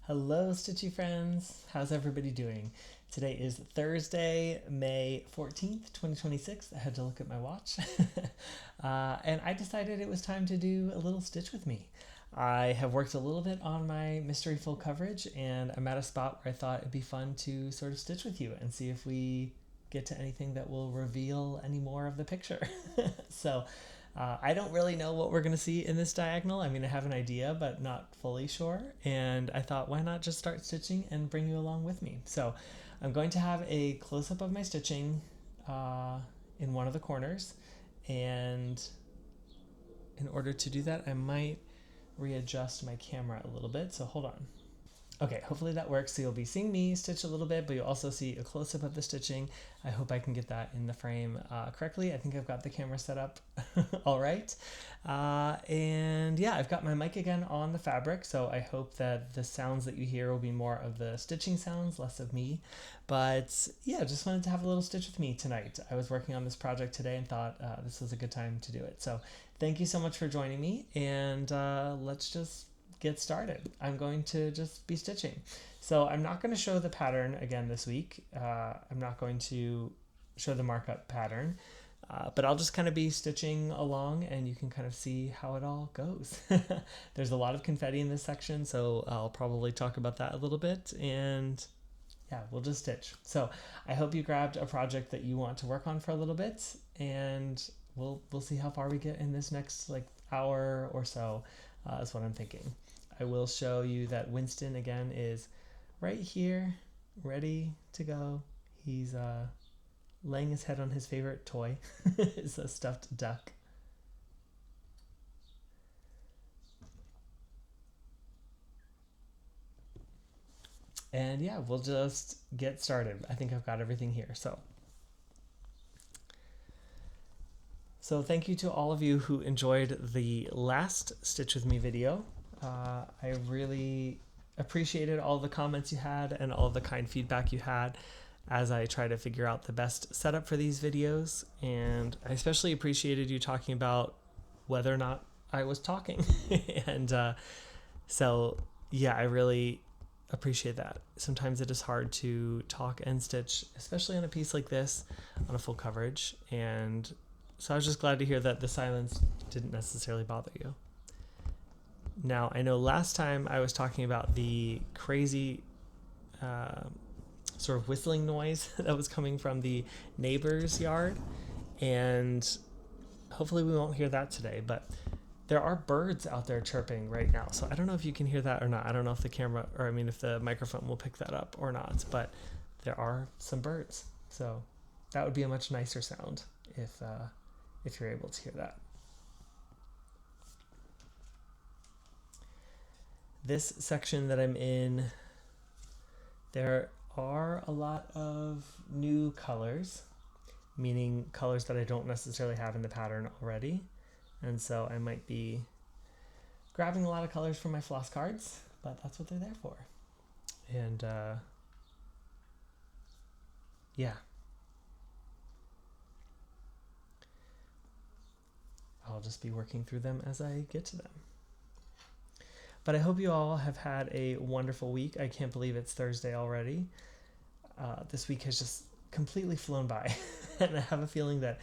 Hello, Stitchy friends. How's everybody doing? Today is Thursday, May 14th, 2026. I had to look at my watch. And I decided it was time to do a little stitch with me. I have worked a little bit on my mystery full coverage, and I'm at a spot where I thought it'd be fun to sort of stitch with you and see if we get to anything that will reveal any more of the picture. So I don't really know what we're going to see in this diagonal. I mean, I have an idea, but not fully sure. And I thought, why not just start stitching and bring you along with me? So I'm going to have a close-up of my stitching in one of the corners. And in order to do that, I might readjust my camera a little bit. So hold on. Okay, hopefully that works. So you'll be seeing me stitch a little bit, but you'll also see a close-up of the stitching. I hope I can get that in the frame correctly. I think I've got the camera set up all right. And yeah, I've got my mic again on the fabric, so I hope that the sounds that you hear will be more of the stitching sounds, less of me. But yeah, just wanted to have a little stitch with me tonight. I was working on this project today and thought this was a good time to do it. So thank you so much for joining me, and let's just get started. I'm going to just be stitching. So I'm not going to show the pattern again this week. I'm not going to show the markup pattern, but I'll just kind of be stitching along and you can kind of see how it all goes. There's a lot of confetti in this section, so I'll probably talk about that a little bit, and yeah, we'll just stitch. So I hope you grabbed a project that you want to work on for a little bit, and we'll see how far we get in this next hour or so, is what I'm thinking. I will show you that Winston again is right here, ready to go. He's laying his head on his favorite toy. It's a stuffed duck. And yeah, we'll just get started. I think I've got everything here. So thank you to all of you who enjoyed the last Stitch With Me video. I really appreciated all the comments you had and all the kind feedback you had as I try to figure out the best setup for these videos. And I especially appreciated you talking about whether or not I was talking. And so yeah, I really appreciate that. Sometimes it is hard to talk and stitch, especially on a piece like this, on a full coverage. And so I was just glad to hear that the silence didn't necessarily bother you. Now, I know last time I was talking about the crazy sort of whistling noise that was coming from the neighbor's yard, and hopefully we won't hear that today, but there are birds out there chirping right now, so I don't know if you can hear that or not. I don't know if the camera, or I mean if the microphone will pick that up or not, but there are some birds, so that would be a much nicer sound if you're able to hear that. This section that I'm in, there are a lot of new colors, meaning colors that I don't necessarily have in the pattern already. And so I might be grabbing a lot of colors from my floss cards, but that's what they're there for. And yeah. I'll just be working through them as I get to them. But I hope you all have had a wonderful week. I can't believe it's Thursday already. This week has just completely flown by. And I have a feeling that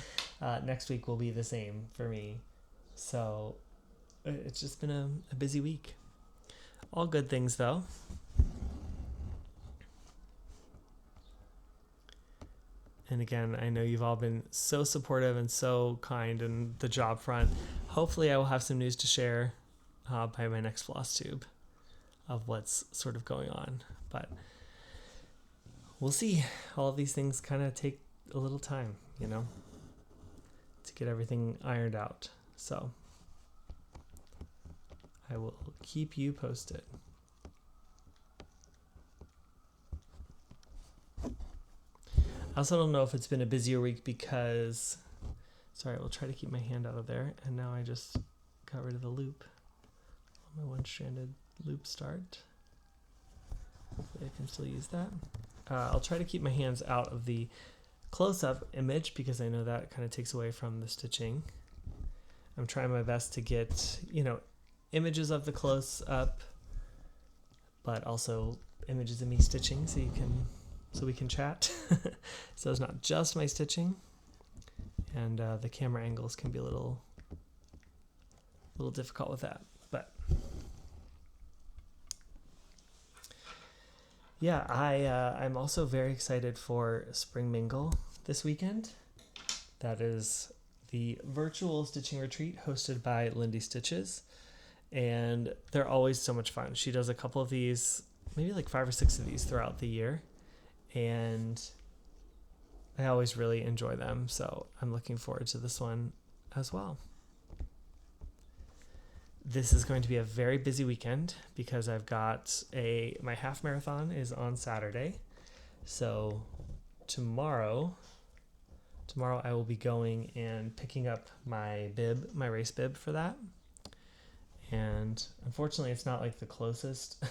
next week will be the same for me. So it's just been a busy week. All good things, though. And again, I know you've all been so supportive and so kind in the job front. Hopefully I will have some news to share by my next Flosstube of what's sort of going on, but we'll see. All of these things kind of take a little time, you know, to get everything ironed out. So I will keep you posted. I also don't know if it's been a busier week because, sorry, we'll try to keep my hand out of there, and now I just got rid of the loop. My one-stranded loop start. Hopefully I can still use that. I'll try to keep my hands out of the close-up image because I know that kind of takes away from the stitching. I'm trying my best to get, images of the close-up, but also images of me stitching so we can chat. So it's not just my stitching, and the camera angles can be a little difficult with that. But yeah, I'm also very excited for Spring Mingle this weekend. That is the virtual stitching retreat hosted by Lindy Stitches, and they're always so much fun. She does a couple of these, maybe like 5 or 6 of these throughout the year, and I always really enjoy them, so I'm looking forward to this one as well. This is going to be a very busy weekend because I've got my half marathon is on Saturday. So tomorrow I will be going and picking up my race bib for that. And unfortunately, it's not like the closest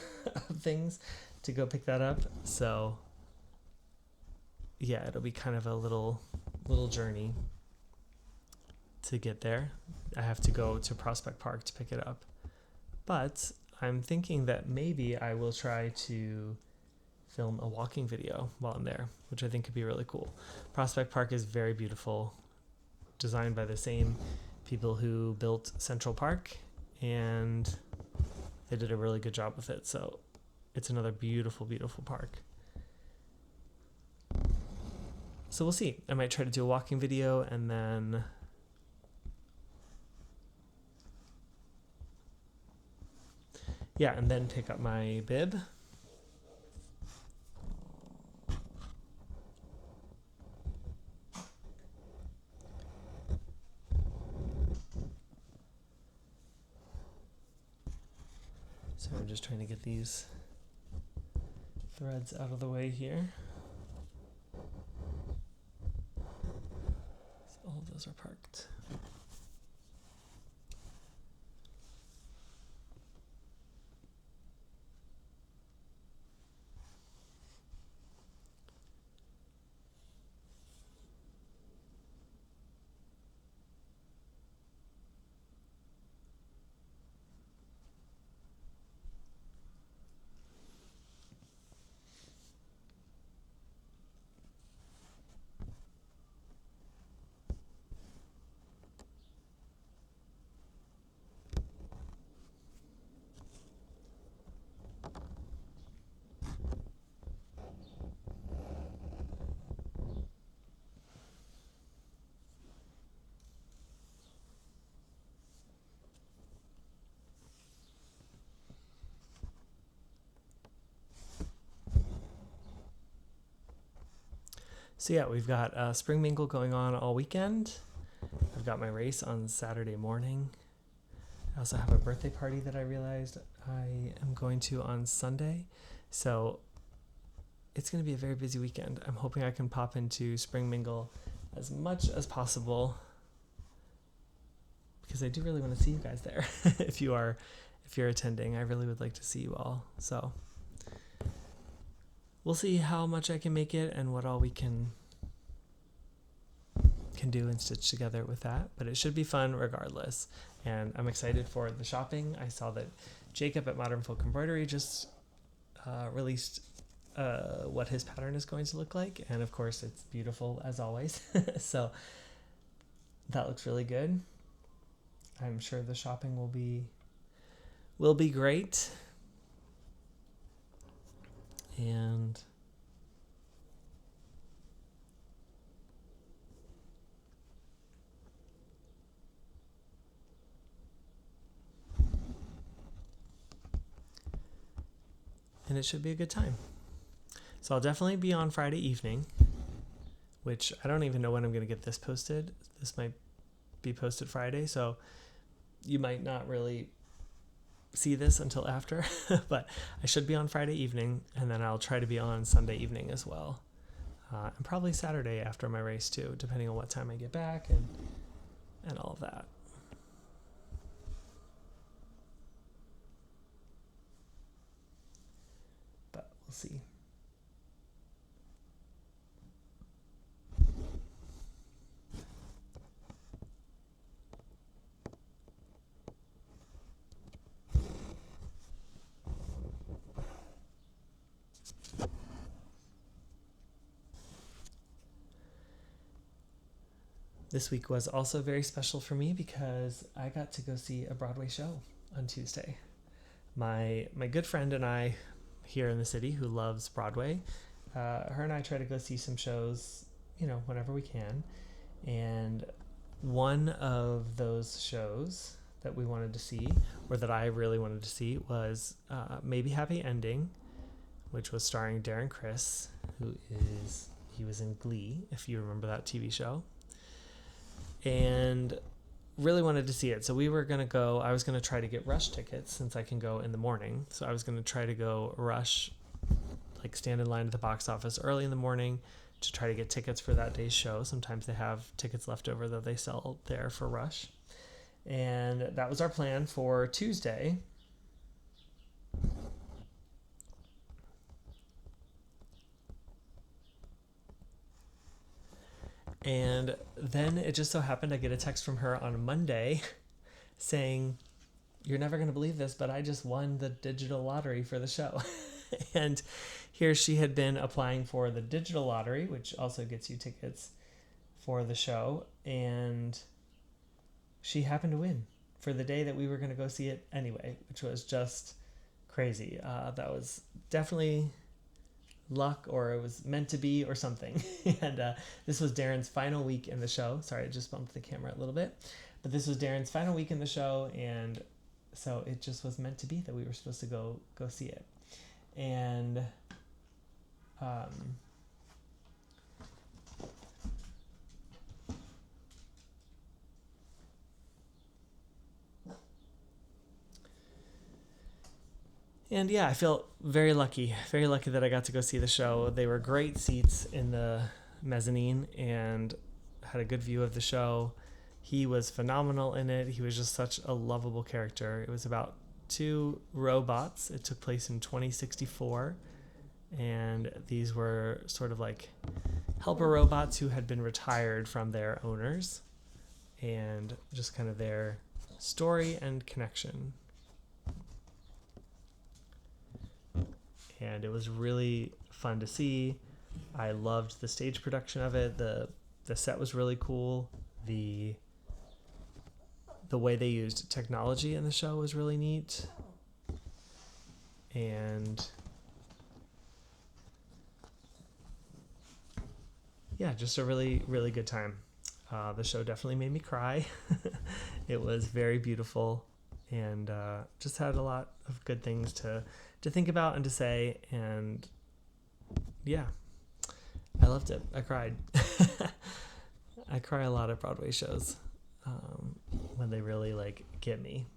of things to go pick that up. So yeah, it'll be kind of a little journey to get there. I have to go to Prospect Park to pick it up. But I'm thinking that maybe I will try to film a walking video while I'm there, which I think could be really cool. Prospect Park is very beautiful, designed by the same people who built Central Park, and they did a really good job with it. So it's another beautiful, beautiful park. So we'll see. I might try to do a walking video and then pick up my bib. So I'm just trying to get these threads out of the way here. So all of those are parked. So yeah, we've got Spring Mingle going on all weekend. I've got my race on Saturday morning. I also have a birthday party that I realized I am going to on Sunday. So it's going to be a very busy weekend. I'm hoping I can pop into Spring Mingle as much as possible because I do really want to see you guys there. If you're attending, I really would like to see you all. So we'll see how much I can make it and what all we can do and stitch together with that. But it should be fun regardless. And I'm excited for the shopping. I saw that Jacob at Modern Folk Embroidery just released what his pattern is going to look like. And of course, it's beautiful as always. So that looks really good. I'm sure the shopping will be great. And it should be a good time. So I'll definitely be on Friday evening, which I don't even know when I'm going to get this posted. This might be posted Friday, so you might not really see this until after, but I should be on Friday evening, and then I'll try to be on Sunday evening as well. And probably Saturday after my race too, depending on what time I get back and all of that. But we'll see. This week was also very special for me because I got to go see a Broadway show on Tuesday. My good friend and I here in the city who loves Broadway, her and I try to go see some shows, whenever we can. And one of those shows that we wanted to see, or that I really wanted to see, was Maybe Happy Ending, which was starring Darren Criss, he was in Glee, if you remember that TV show. And really wanted to see it. So we were going to go, I was going to try to get rush tickets since I can go in the morning. So I was going to try to go rush, stand in line at the box office early in the morning to try to get tickets for that day's show. Sometimes they have tickets left over that they sell there for rush. And that was our plan for Tuesday. And then it just so happened I get a text from her on Monday saying, "You're never going to believe this, but I just won the digital lottery for the show." And here she had been applying for the digital lottery, which also gets you tickets for the show. And she happened to win for the day that we were going to go see it anyway, which was just crazy. That was definitely luck, or it was meant to be, or something. And this was Darren's final week in the show. Sorry, I just bumped the camera a little bit, but this was Darren's final week in the show, and so it just was meant to be that we were supposed to go see it. And And yeah, I felt very lucky that I got to go see the show. They were great seats in the mezzanine and had a good view of the show. He was phenomenal in it. He was just such a lovable character. It was about two robots. It took place in 2064. And these were sort of like helper robots who had been retired from their owners, and just kind of their story and connection. And it was really fun to see. I loved the stage production of it. The set was really cool. The way they used technology in the show was really neat. And yeah, just a really, really good time. The show definitely made me cry. It was very beautiful, and just had a lot of good things to think about and to say. And yeah, I loved it. I cried. I cry a lot at Broadway shows when they really get me,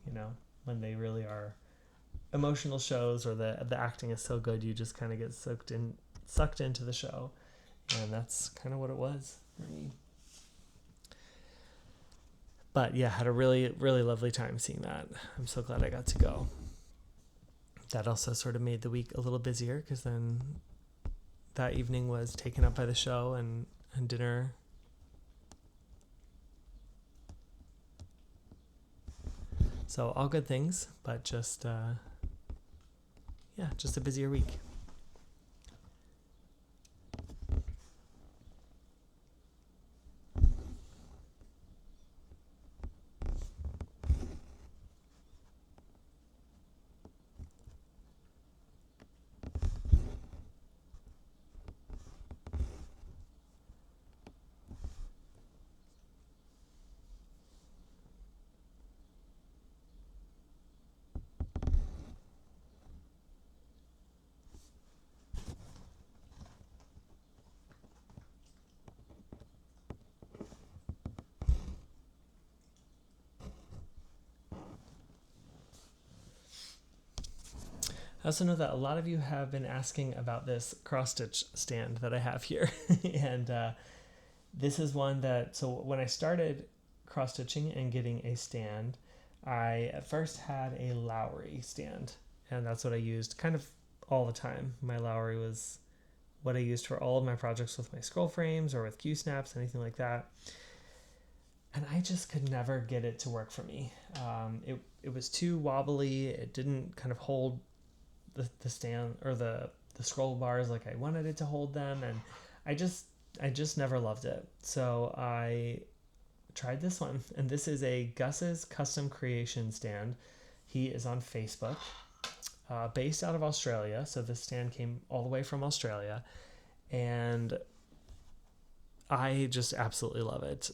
when they really are emotional shows, or the acting is so good you just kind of get sucked into the show. And that's kind of what it was for me. But yeah, had a really, really lovely time seeing that. I'm so glad I got to go. That also sort of made the week a little busier, because then that evening was taken up by the show and dinner. So all good things, but just a busier week. I also know that a lot of you have been asking about this cross-stitch stand that I have here. And this is one that, so when I started cross-stitching and getting a stand, I at first had a Lowry stand, and that's what I used kind of all the time. My Lowry was what I used for all of my projects with my scroll frames or with Q-snaps, anything like that. And I just could never get it to work for me. It was too wobbly. It didn't kind of hold the stand or the scroll bars like I wanted it to hold them, and I just never loved it. So I tried this one. And this is a Gus's Custom Creation stand. He is on Facebook, based out of Australia. So this stand came all the way from Australia. And I just absolutely love it.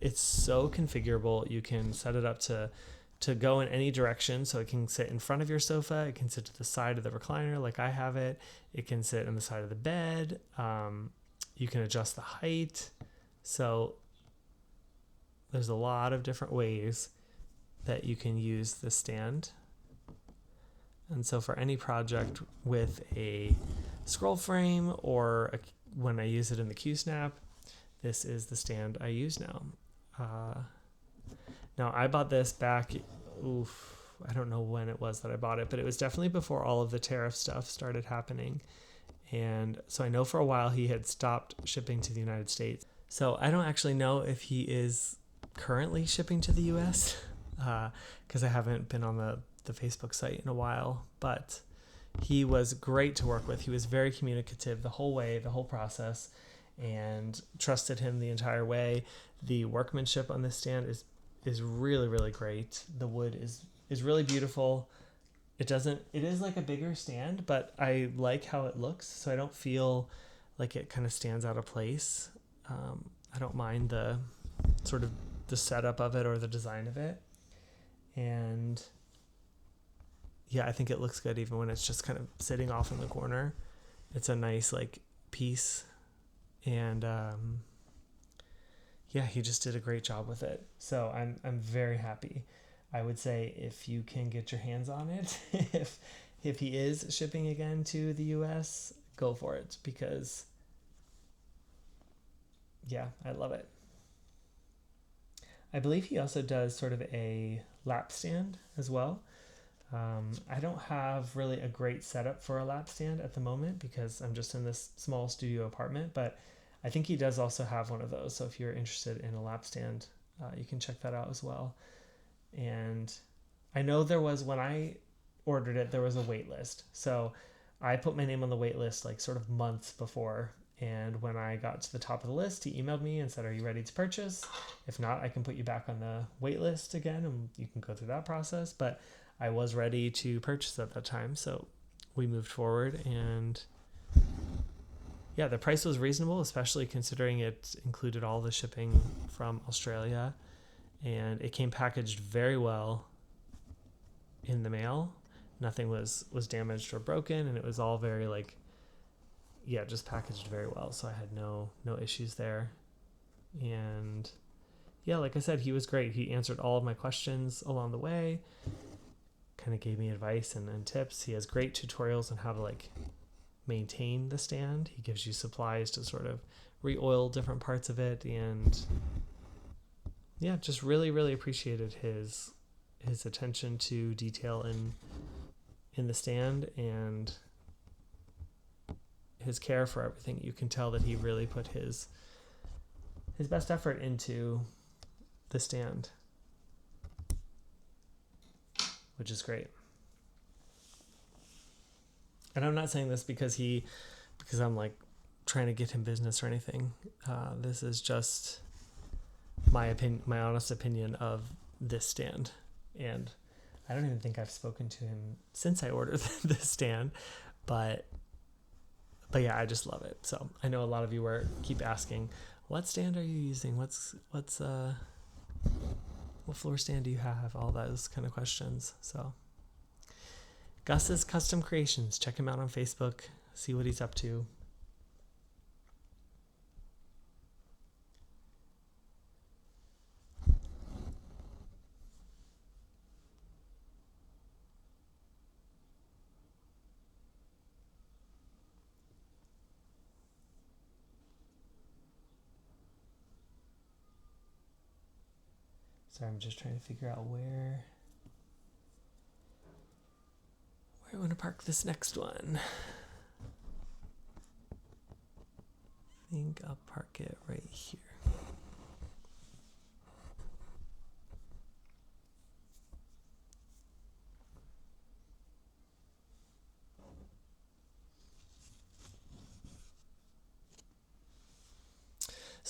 It's so configurable. You can set it up to go in any direction. So it can sit in front of your sofa. It can sit to the side of the recliner like I have it. It can sit on the side of the bed. You can adjust the height. So there's a lot of different ways that you can use the stand. And so for any project with a scroll frame or when I use it in the Q-Snap, this is the stand I use now. Now I bought this back, I don't know when it was that I bought it, but it was definitely before all of the tariff stuff started happening. And so I know for a while he had stopped shipping to the United States. So I don't actually know if he is currently shipping to the US, because I haven't been on the Facebook site in a while, but he was great to work with. He was very communicative the whole way, the whole process, and trusted him the entire way. The workmanship on this stand is really, really great. The wood is really beautiful. It is like a bigger stand, but I like how it looks, so I don't feel like it kind of stands out of place. I don't mind the sort of the setup of it or the design of it. And yeah, I think it looks good even when it's just kind of sitting off in the corner. It's a nice like piece. And yeah, he just did a great job with it. So I'm very happy. I would say if you can get your hands on it, if he is shipping again to the US, go for it, because yeah, I love it. I believe he also does sort of a lap stand as well. I don't have really a great setup for a lap stand at the moment because I'm just in this small studio apartment, but I think he does also have one of those. So if you're interested in a lap stand, you can check that out as well. And I know when I ordered it, there was a wait list. So I put my name on the wait list like sort of months before. And when I got to the top of the list, he emailed me and said, "Are you ready to purchase? If not, I can put you back on the wait list again and you can go through that process." But I was ready to purchase at that time. So we moved forward, and yeah, the price was reasonable, especially considering it included all the shipping from Australia, and it came packaged very well in the mail. Nothing was damaged or broken, and it was all very just packaged very well. So I had no issues there. And yeah, like I said, he was great. He answered all of my questions along the way, kind of gave me advice and tips. He has great tutorials on how to maintain the stand. He gives you supplies to sort of re-oil different parts of it. And yeah, just really, really appreciated his attention to detail in the stand and his care for everything. You can tell that he really put his best effort into the stand, which is great. And I'm not saying this because I'm trying to get him business or anything. This is just my opinion, my honest opinion of this stand. And I don't even think I've spoken to him since I ordered this stand, but yeah, I just love it. So I know a lot of you keep asking, what stand are you using? What floor stand do you have? All those kind of questions. So Gus's Custom Creations. Check him out on Facebook. See what he's up to. Sorry, I'm just trying to figure out where I want to park this next one. I think I'll park it right here.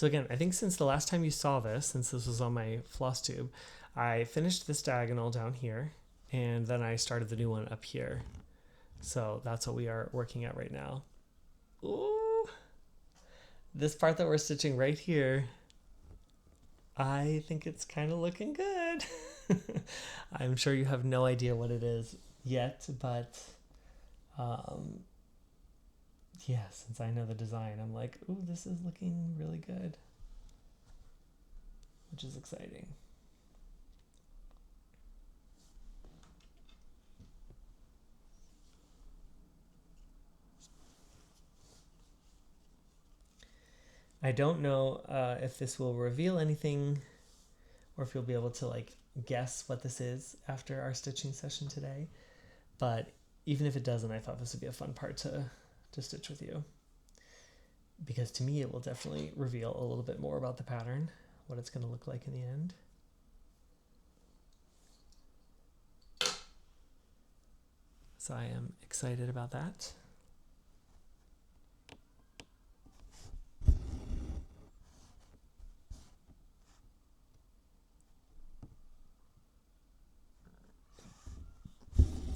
So again, I think since the last time you saw this, since this was on my Flosstube, I finished this diagonal down here, and then I started the new one up here. So that's what we are working at right now. Ooh, this part that we're stitching right here, I think it's kind of looking good. I'm sure you have no idea what it is yet, but yeah, since I know the design, I'm like, ooh, this is looking really good, which is exciting. I don't know if this will reveal anything or if you'll be able to like guess what this is after our stitching session today. But even if it doesn't, I thought this would be a fun part to stitch with you. Because to me, it will definitely reveal a little bit more about the pattern, what it's going to look like in the end. So I am excited about that.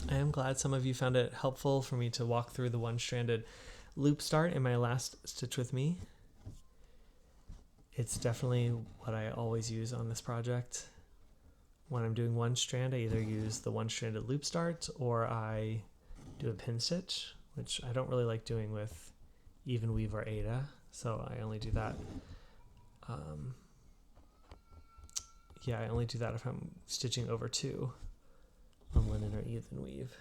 I am glad some of you found it helpful for me to walk through the one-stranded loop start in my last Stitch With Me. It's definitely what I always use on this project. When I'm doing one strand, I either use the one-stranded loop start or I do a pin stitch, which I don't really like doing with even weave or Aida, so I only do that. Yeah, I only do that if I'm stitching over two on linen or even weave,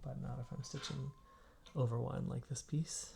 but not if I'm stitching over one like this piece.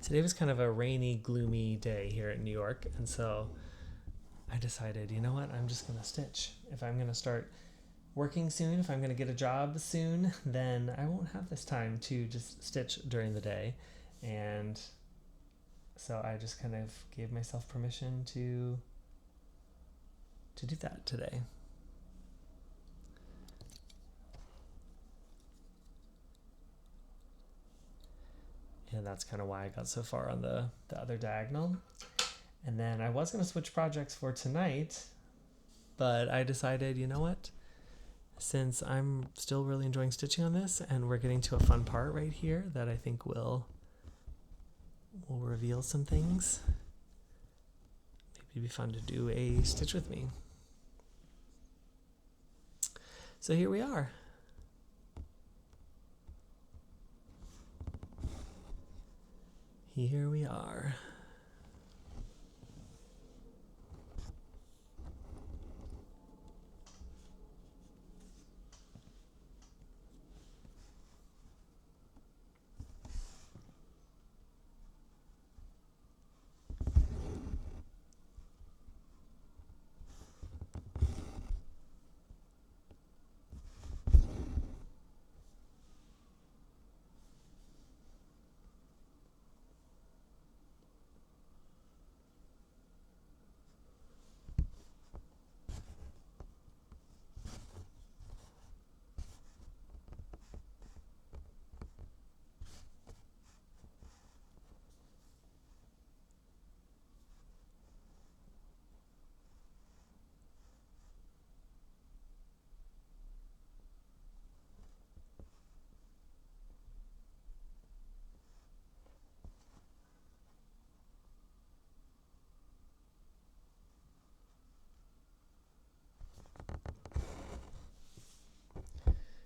Today was kind of a rainy, gloomy day here in New York, and so I decided, you know what, I'm just going to stitch. If I'm going to start working soon, if I'm going to get a job soon, then I won't have this time to just stitch during the day. And so I just kind of gave myself permission to do that today. And that's kind of why I got so far on the other diagonal. And then I was going to switch projects for tonight, but I decided, you know what? Since I'm still really enjoying stitching on this and we're getting to a fun part right here that I think will reveal some things, maybe it'd be fun to do a Stitch With Me. So here we are. Here we are.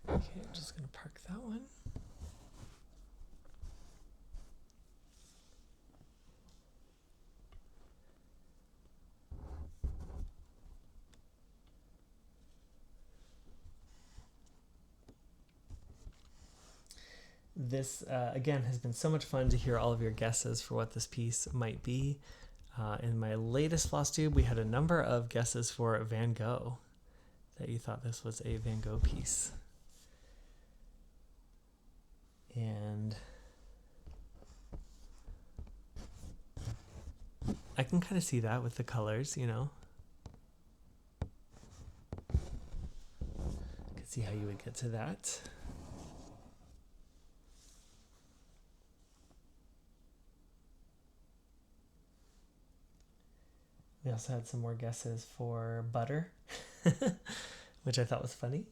Okay, I'm just going to park that one. This, again, has been so much fun to hear all of your guesses for what this piece might be. In my latest Flosstube, we had a number of guesses for Van Gogh. that you thought this was a Van Gogh piece. And I can kind of see that with the colors, you know. I can see how you would get to that. We also had some more guesses for butter, which I thought was funny,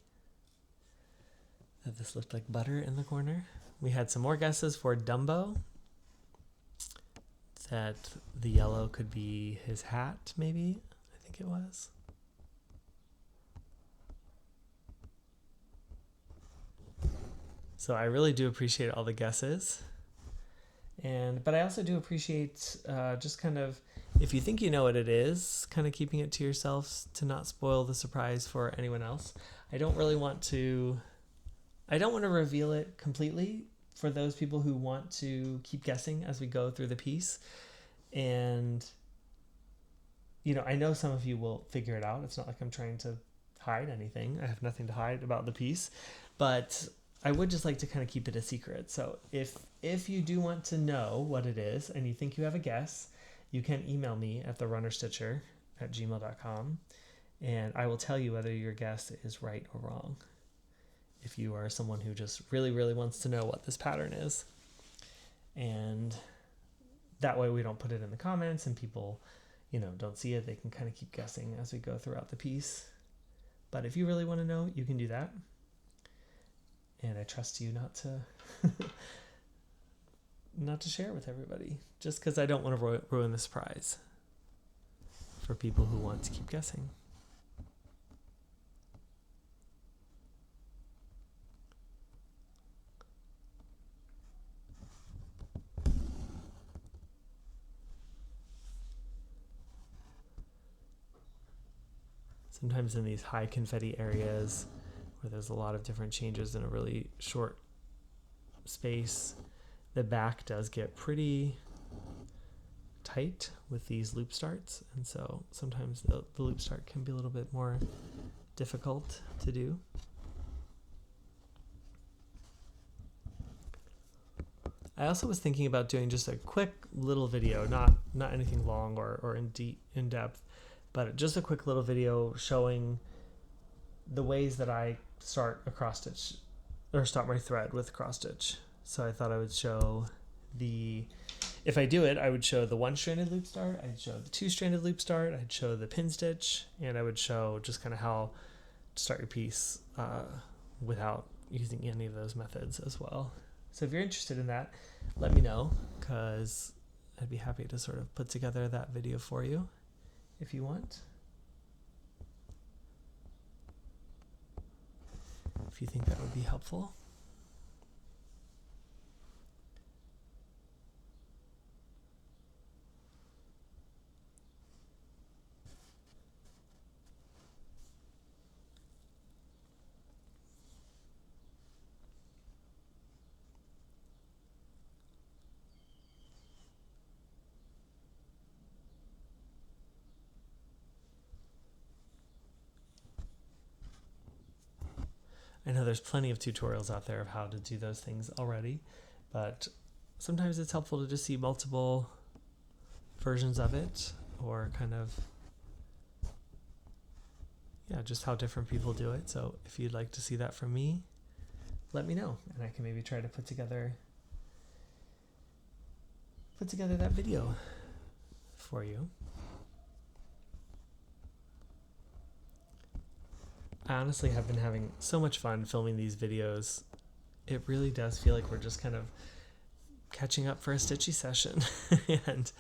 that this looked like butter in the corner. We had some more guesses for Dumbo, that the yellow could be his hat, maybe, I think it was. So I really do appreciate all the guesses. But I also do appreciate just kind of, if you think you know what it is, kind of keeping it to yourselves to not spoil the surprise for anyone else. I don't want to reveal it completely for those people who want to keep guessing as we go through the piece. And, you know, I know some of you will figure it out. It's not like I'm trying to hide anything. I have nothing to hide about the piece. But I would just like to kind of keep it a secret. So if you do want to know what it is and you think you have a guess, you can email me at therunnerstitcher@gmail.com, and I will tell you whether your guess is right or wrong, if you are someone who just really, really wants to know what this pattern is. And that way we don't put it in the comments and people, you know, don't see it. They can kind of keep guessing as we go throughout the piece. But if you really want to know, you can do that. And I trust you not to not to share it with everybody, just because I don't want to ruin the surprise for people who want to keep guessing. Sometimes in these high confetti areas where there's a lot of different changes in a really short space, the back does get pretty tight with these loop starts, and so sometimes the loop start can be a little bit more difficult to do. I also was thinking about doing just a quick little video, not anything long or in depth, but just a quick little video showing the ways that I start a cross stitch, or start my thread with cross stitch. So I thought I would show if I do it, I would show the one-stranded loop start, I'd show the two-stranded loop start, I'd show the pin stitch, and I would show just kind of how to start your piece without using any of those methods as well. So if you're interested in that, let me know, because I'd be happy to sort of put together that video for you if you want. If you think that would be helpful. I know there's plenty of tutorials out there of how to do those things already, but sometimes it's helpful to just see multiple versions of it, or kind of, just how different people do it. So if you'd like to see that from me, let me know, and I can maybe try to put together that video for you. I honestly have been having so much fun filming these videos. It really does feel like we're just kind of catching up for a stitchy session, and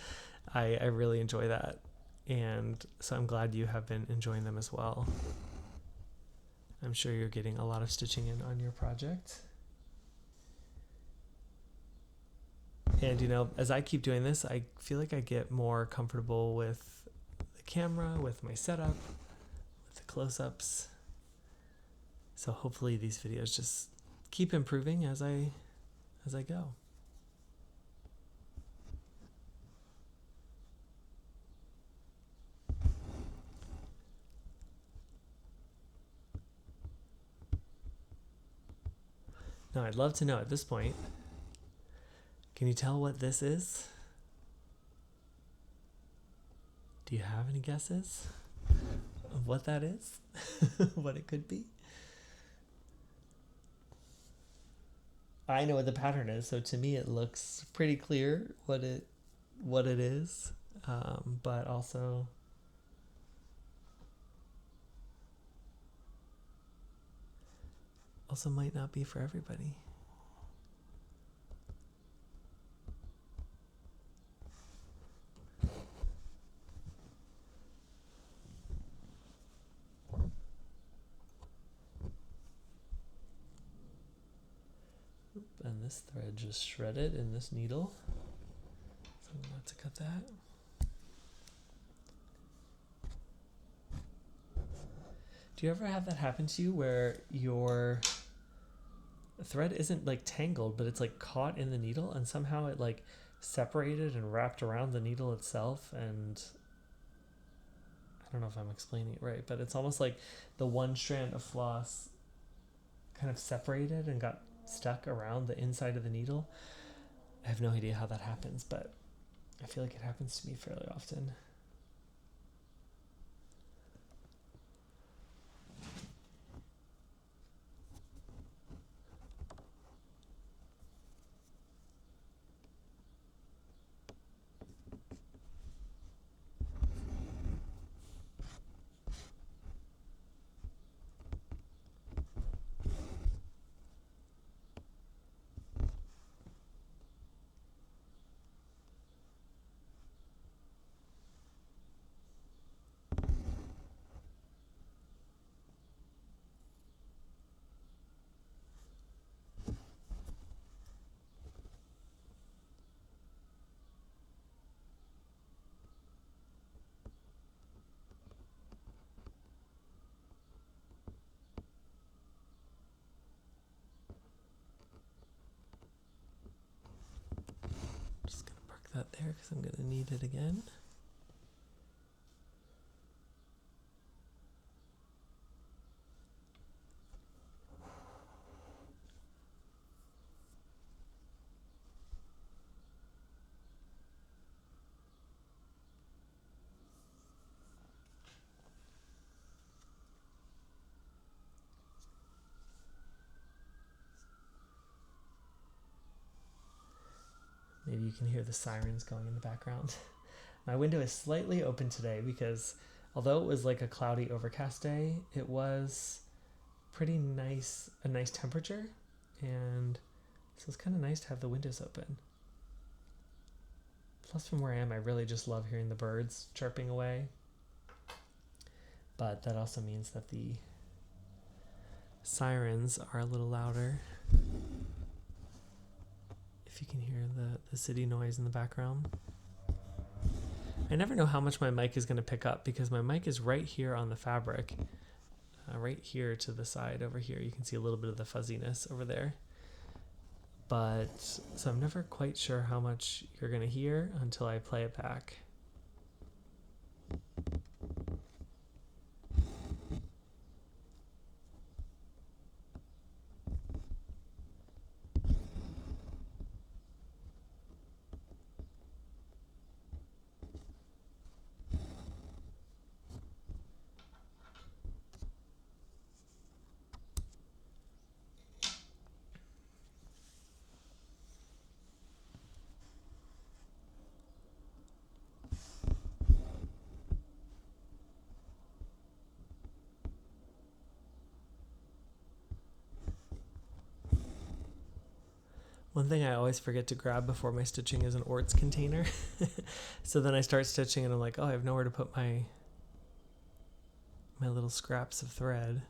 I really enjoy that. And so I'm glad you have been enjoying them as well. I'm sure you're getting a lot of stitching in on your project. And you know, as I keep doing this, I feel like I get more comfortable with the camera, with my setup, with the close-ups. So hopefully these videos just keep improving as I go. Now, I'd love to know at this point, can you tell what this is? Do you have any guesses of what that is? What it could be? I know what the pattern is, so to me it looks pretty clear what it is, but also might not be for everybody. And this thread just shredded in this needle, so I'm going to have to cut that. Do you ever have that happen to you where your thread isn't like tangled, but it's like caught in the needle and somehow it like separated and wrapped around the needle itself? And I don't know if I'm explaining it right, but it's almost like the one strand of floss kind of separated and got stuck around the inside of the needle. I have no idea how that happens, but I feel like it happens to me fairly often. Just gonna park that there because I'm gonna need it again. Maybe you can hear the sirens going in the background. My window is slightly open today because although it was like a cloudy, overcast day, it was pretty nice, a nice temperature. And so it's kind of nice to have the windows open. Plus from where I am, I really just love hearing the birds chirping away. But that also means that the sirens are a little louder. If you can hear the city noise in the background. I never know how much my mic is going to pick up because my mic is right here on the fabric. Right here to the side over here. You can see a little bit of the fuzziness over there. But, so I'm never quite sure how much you're going to hear until I play it back. One thing I always forget to grab before my stitching is an orts container. So then I start stitching and I'm like, oh, I have nowhere to put my little scraps of thread.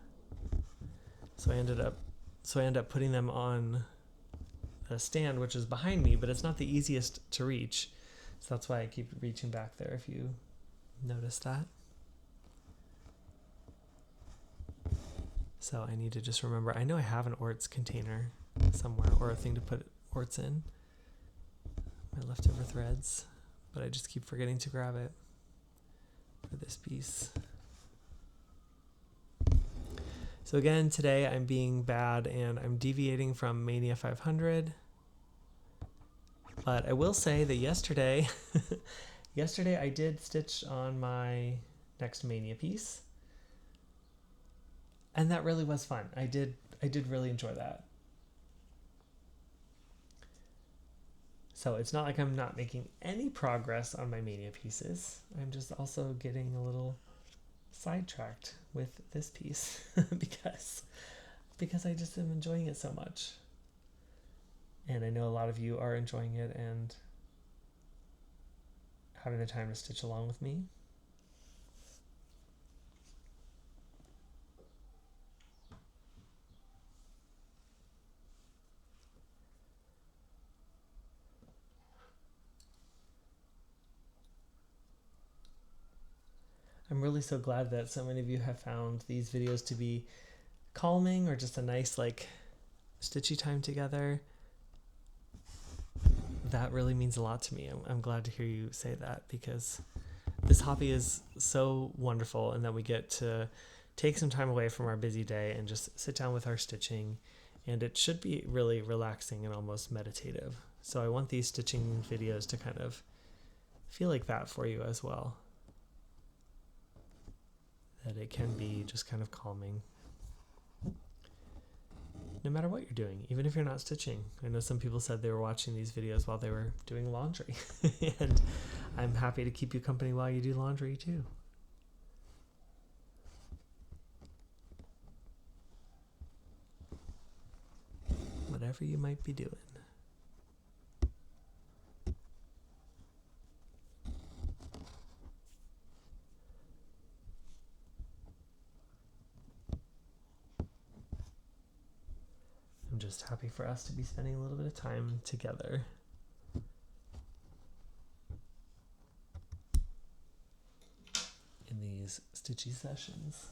So I end up putting them on a stand, which is behind me, but it's not the easiest to reach. So that's why I keep reaching back there, if you notice that. So I need to just remember, I know I have an orts container somewhere, or a thing to put orts in, my leftover threads, but I just keep forgetting to grab it for this piece. So again, today I'm being bad and I'm deviating from Mania 500. But I will say that yesterday I did stitch on my next Mania piece. And that really was fun. I did really enjoy that. So it's not like I'm not making any progress on my Mania pieces. I'm just also getting a little sidetracked with this piece because I just am enjoying it so much. And I know a lot of you are enjoying it and having the time to stitch along with me. I'm really so glad that so many of you have found these videos to be calming or just a nice like stitchy time together. That really means a lot to me. I'm glad to hear you say that because this hobby is so wonderful and that we get to take some time away from our busy day and just sit down with our stitching, and it should be really relaxing and almost meditative. So I want these stitching videos to kind of feel like that for you as well. That it can be just kind of calming. No matter what you're doing, even if you're not stitching. I know some people said they were watching these videos while they were doing laundry. And I'm happy to keep you company while you do laundry too. Whatever you might be doing. I'm just happy for us to be spending a little bit of time together. In these stitchy sessions.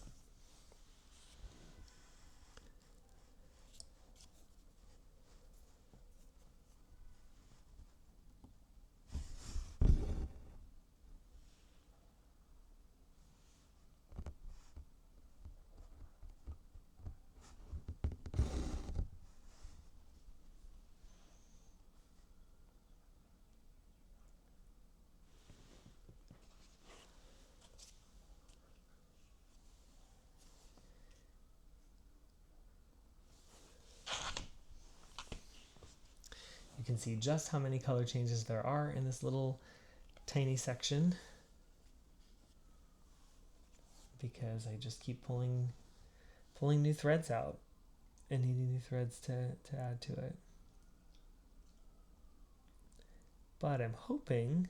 You can see just how many color changes there are in this little tiny section because I just keep pulling new threads out and needing new threads to add to it. But I'm hoping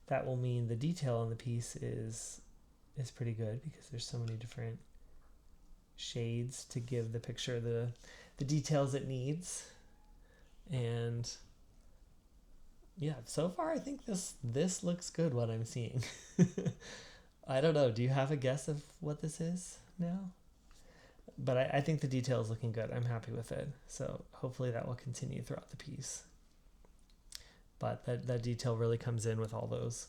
that will mean the detail on the piece is pretty good because there's so many different shades to give the picture the details it needs. And yeah, so far I think this looks good what I'm seeing. I don't know, do you have a guess of what this is now? But I think the detail is looking good. I'm happy with it. So hopefully that will continue throughout the piece. But that detail really comes in with all those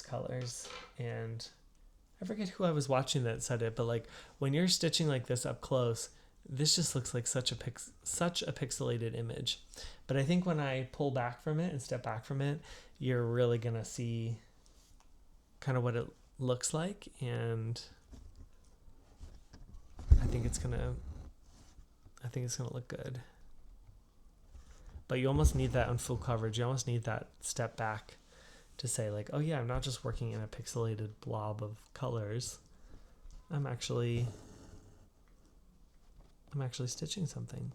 colors. And I forget who I was watching that said it, but like when you're stitching like this up close, this just looks like such a pixelated image. But I think when I pull back from it and step back from it, you're really gonna see kind of what it looks like, and I think it's gonna look good. But you almost need that on full coverage. You almost need that step back to say like, oh yeah, I'm not just working in a pixelated blob of colors. I'm actually stitching something.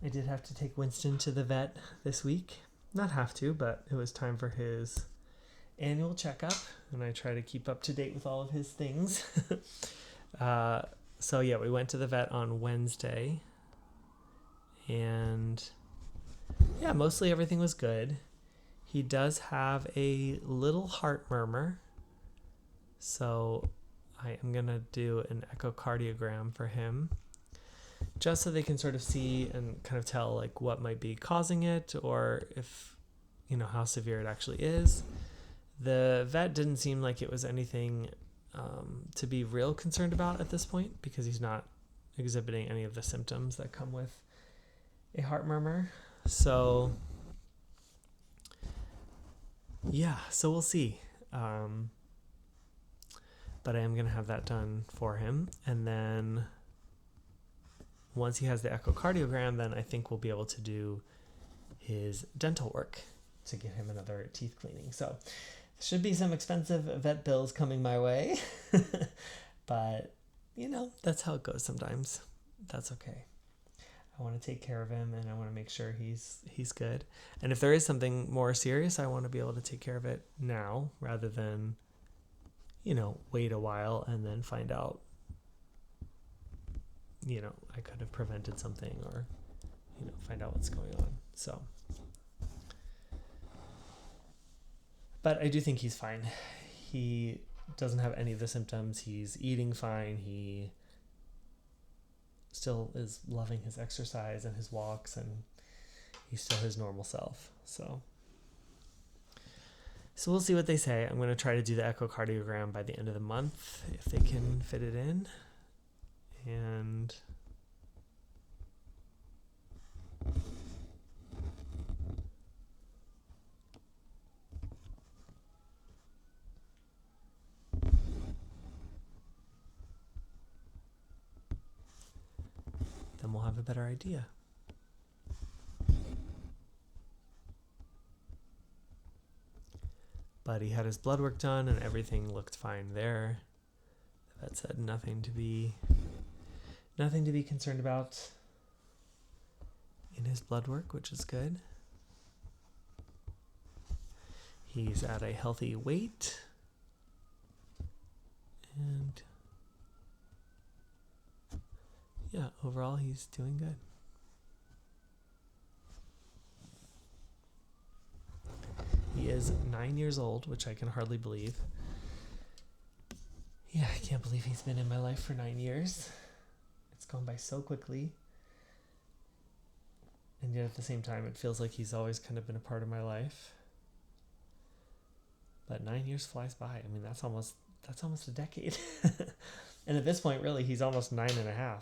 I did have to take Winston to the vet this week. Not have to, but it was time for his annual checkup, and I try to keep up to date with all of his things. So yeah, we went to the vet on Wednesday, and yeah, mostly everything was good. He does have a little heart murmur, so I am going to do an echocardiogram for him, just so they can sort of see and kind of tell like what might be causing it, or if, how severe it actually is. The vet didn't seem like it was anything to be real concerned about at this point, because he's not exhibiting any of the symptoms that come with a heart murmur. So yeah, so we'll see. But I am going to have that done for him. And then once he has the echocardiogram, then I think we'll be able to do his dental work to get him another teeth cleaning. So should be some expensive vet bills coming my way. But, that's how it goes sometimes. That's okay. I want to take care of him, and I want to make sure he's good. And if there is something more serious, I want to be able to take care of it now rather than, wait a while and then find out, I could have prevented something, or, find out what's going on. So, but I do think he's fine. He doesn't have any of the symptoms. He's eating fine. He still is loving his exercise and his walks, and he's still his normal self. So we'll see what they say. I'm going to try to do the echocardiogram by the end of the month if they can fit it in. And then we'll have a better idea. But he had his blood work done and everything looked fine there. The vet said nothing to be concerned about in his blood work, which is good. He's at a healthy weight. And yeah, overall he's doing good. He is 9 years old, which I can hardly believe. Yeah, I can't believe he's been in my life for 9 years. It's gone by so quickly. And yet at the same time, it feels like he's always kind of been a part of my life. But 9 years flies by. I mean, that's almost a decade. And at this point, really, he's almost 9.5,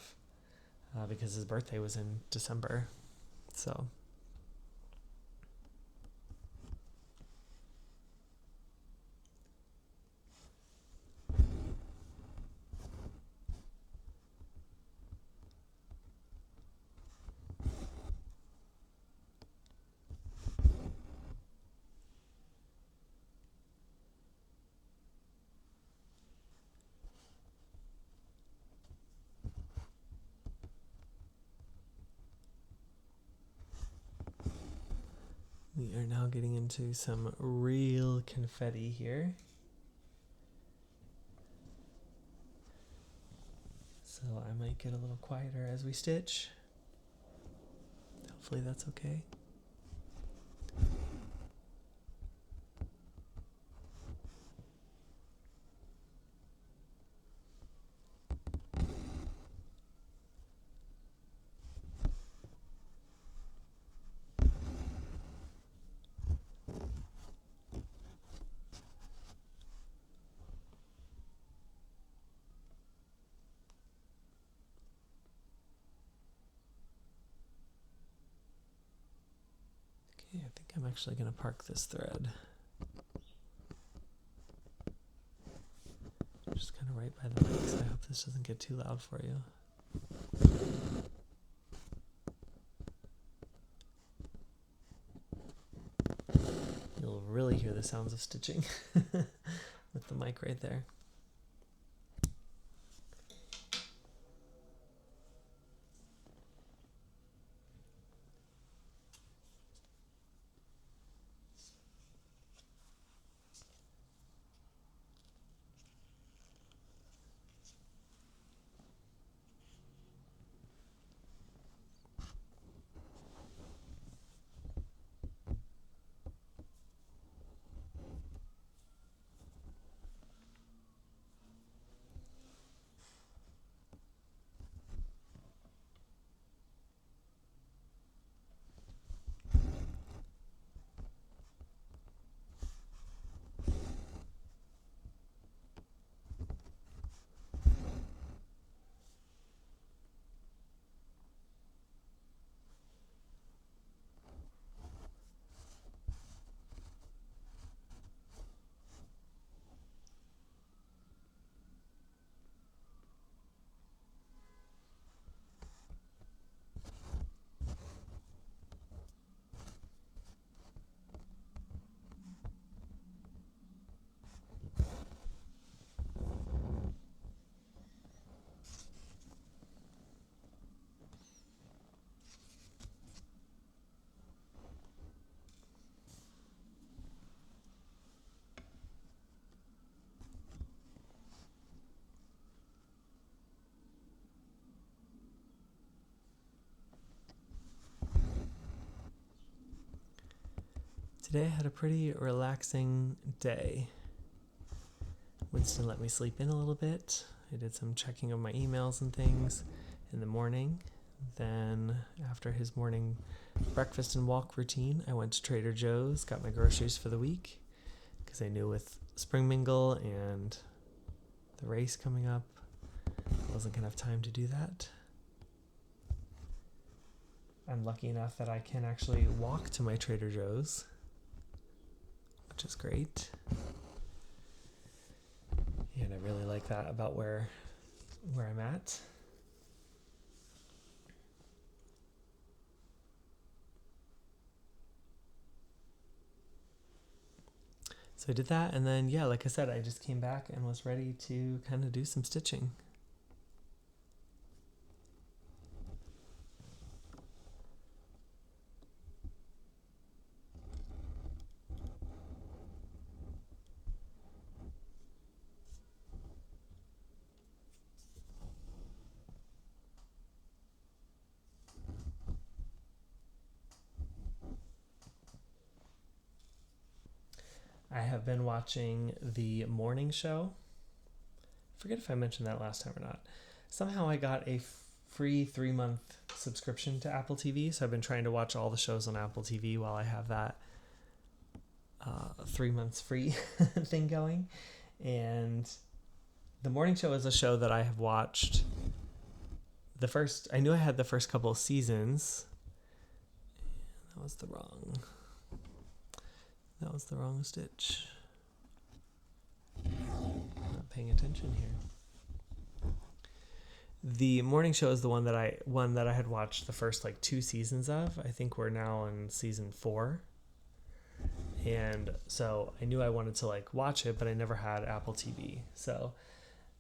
because his birthday was in December. So we are now getting into some real confetti here. So I might get a little quieter as we stitch. Hopefully that's okay. Okay, I think I'm actually going to park this thread. Just kind of right by the mic, so I hope this doesn't get too loud for you. You'll really hear the sounds of stitching with the mic right there. Today I had a pretty relaxing day. Winston let me sleep in a little bit. I did some checking of my emails and things in the morning. Then after his morning breakfast and walk routine, I went to Trader Joe's, got my groceries for the week, because I knew with Spring Mingle and the race coming up, I wasn't going to have time to do that. I'm lucky enough that I can actually walk to my Trader Joe's, which is great. And I really like that about where I'm at. So I did that, and then, like I said, I just came back and was ready to kind of do some stitching. I have been watching the morning show. I forget if I mentioned that last time or not. Somehow I got a free 3-month subscription to Apple TV, so I've been trying to watch all the shows on Apple TV while I have that 3 months free thing going. And the morning show is a show that I have watched I knew I had the first couple of seasons. That was the wrong stitch. Not paying attention here. The morning show is the one that I had watched the first 2 seasons of. I think we're now on season 4. And so I knew I wanted to watch it, but I never had Apple TV. So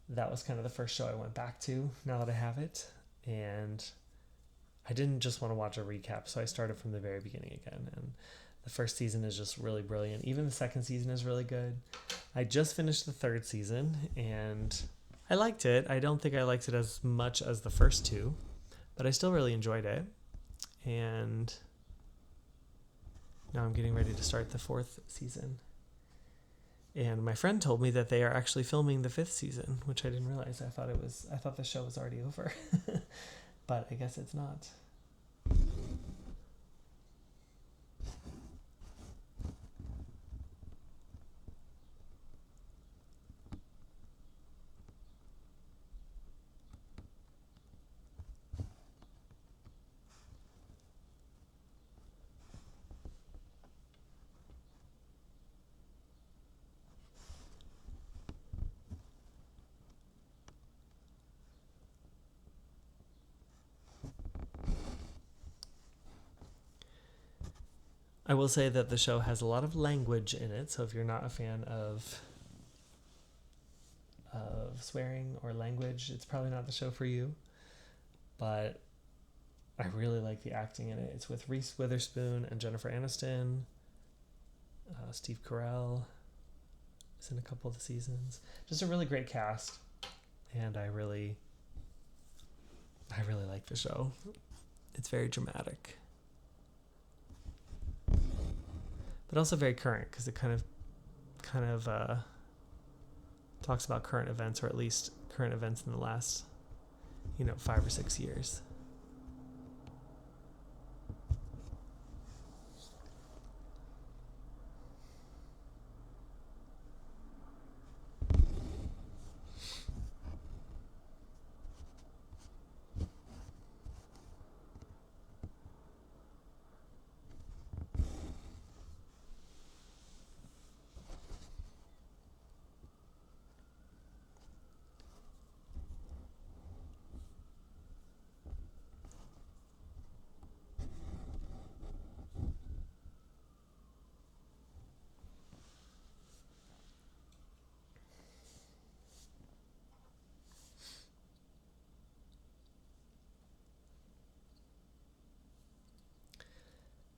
that was kind of the first show I went back to now that I have it. And I didn't just want to watch a recap, so I started from the very beginning again. And the first season is just really brilliant. Even the second season is really good. I just finished the 3rd season, and I liked it. I don't think I liked it as much as the first 2, but I still really enjoyed it. And now I'm getting ready to start the 4th season. And my friend told me that they are actually filming the 5th season, which I didn't realize. I thought the show was already over, but I guess it's not. I will say that the show has a lot of language in it, so if you're not a fan of swearing or language, it's probably not the show for you. But I really like the acting in it. It's with Reese Witherspoon and Jennifer Aniston. Steve Carell is in a couple of the seasons. Just a really great cast, and I really like the show. It's very dramatic, but also very current, because it kind of talks about current events, or at least current events in the last 5 or 6 years.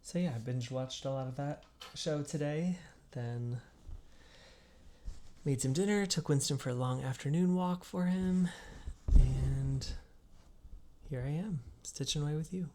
So yeah, I binge watched a lot of that show today, then made some dinner, took Winston for a long afternoon walk for him, and here I am, stitching away with you.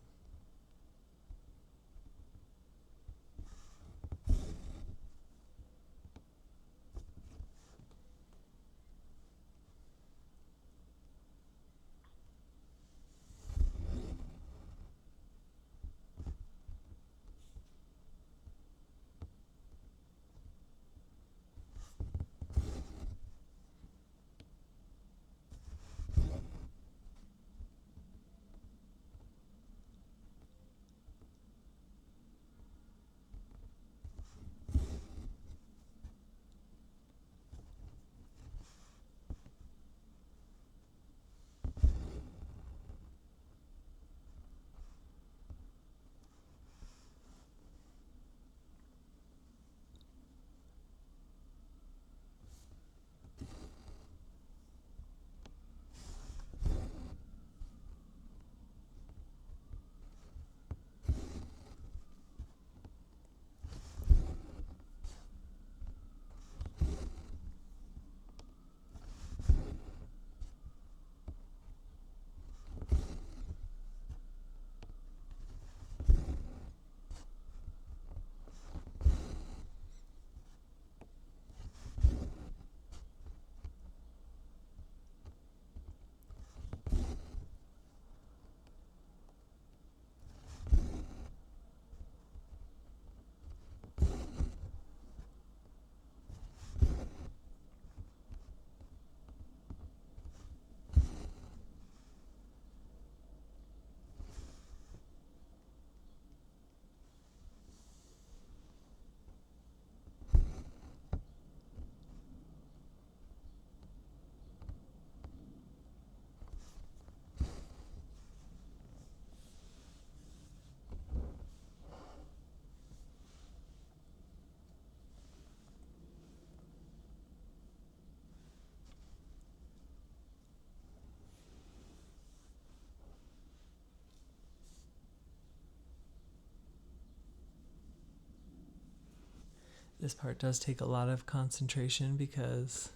This part does take a lot of concentration because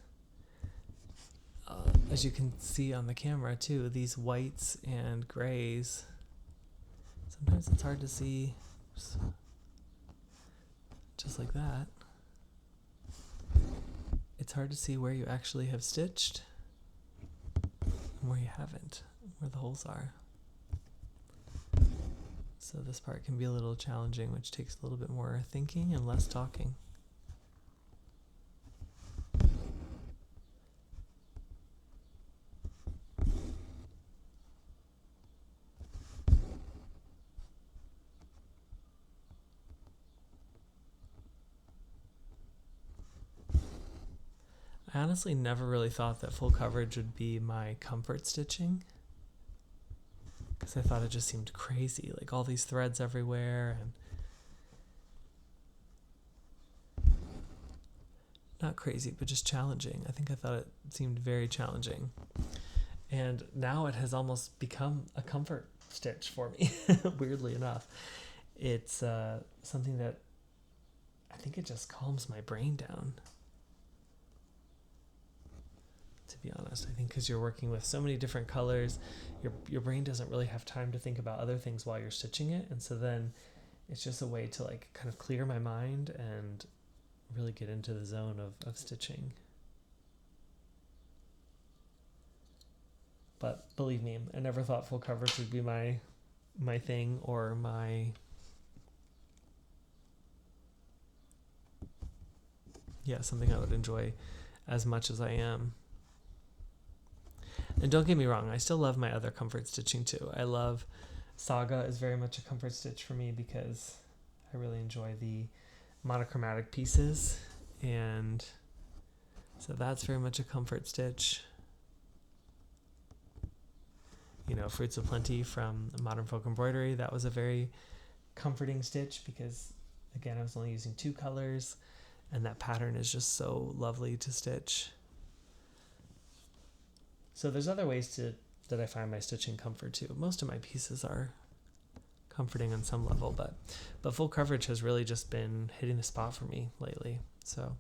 as you can see on the camera too, these whites and grays, sometimes it's hard to see. Oops. Just like that. It's hard to see where you actually have stitched and where you haven't, where the holes are. So this part can be a little challenging, which takes a little bit more thinking and less talking. I honestly never really thought that full coverage would be my comfort stitching, because I thought it just seemed crazy, like all these threads everywhere, and not crazy, but just challenging. I think I thought it seemed very challenging. And now it has almost become a comfort stitch for me, weirdly enough. It's something that I think it just calms my brain down. To be honest, I think because you're working with so many different colors, your brain doesn't really have time to think about other things while you're stitching it, and so then it's just a way to like kind of clear my mind and really get into the zone of stitching. But believe me, I never thought full coverage would be my thing, or something I would enjoy as much as I am. And don't get me wrong, I still love my other comfort stitching too. I love Saga is very much a comfort stitch for me because I really enjoy the monochromatic pieces, and so that's very much a comfort stitch. You know, Fruits of Plenty from Modern Folk Embroidery, that was a very comforting stitch because, again, I was only using 2 colors, and that pattern is just so lovely to stitch. So there's other ways that I find my stitching comfort too. Most of my pieces are comforting on some level, but full coverage has really just been hitting the spot for me lately. So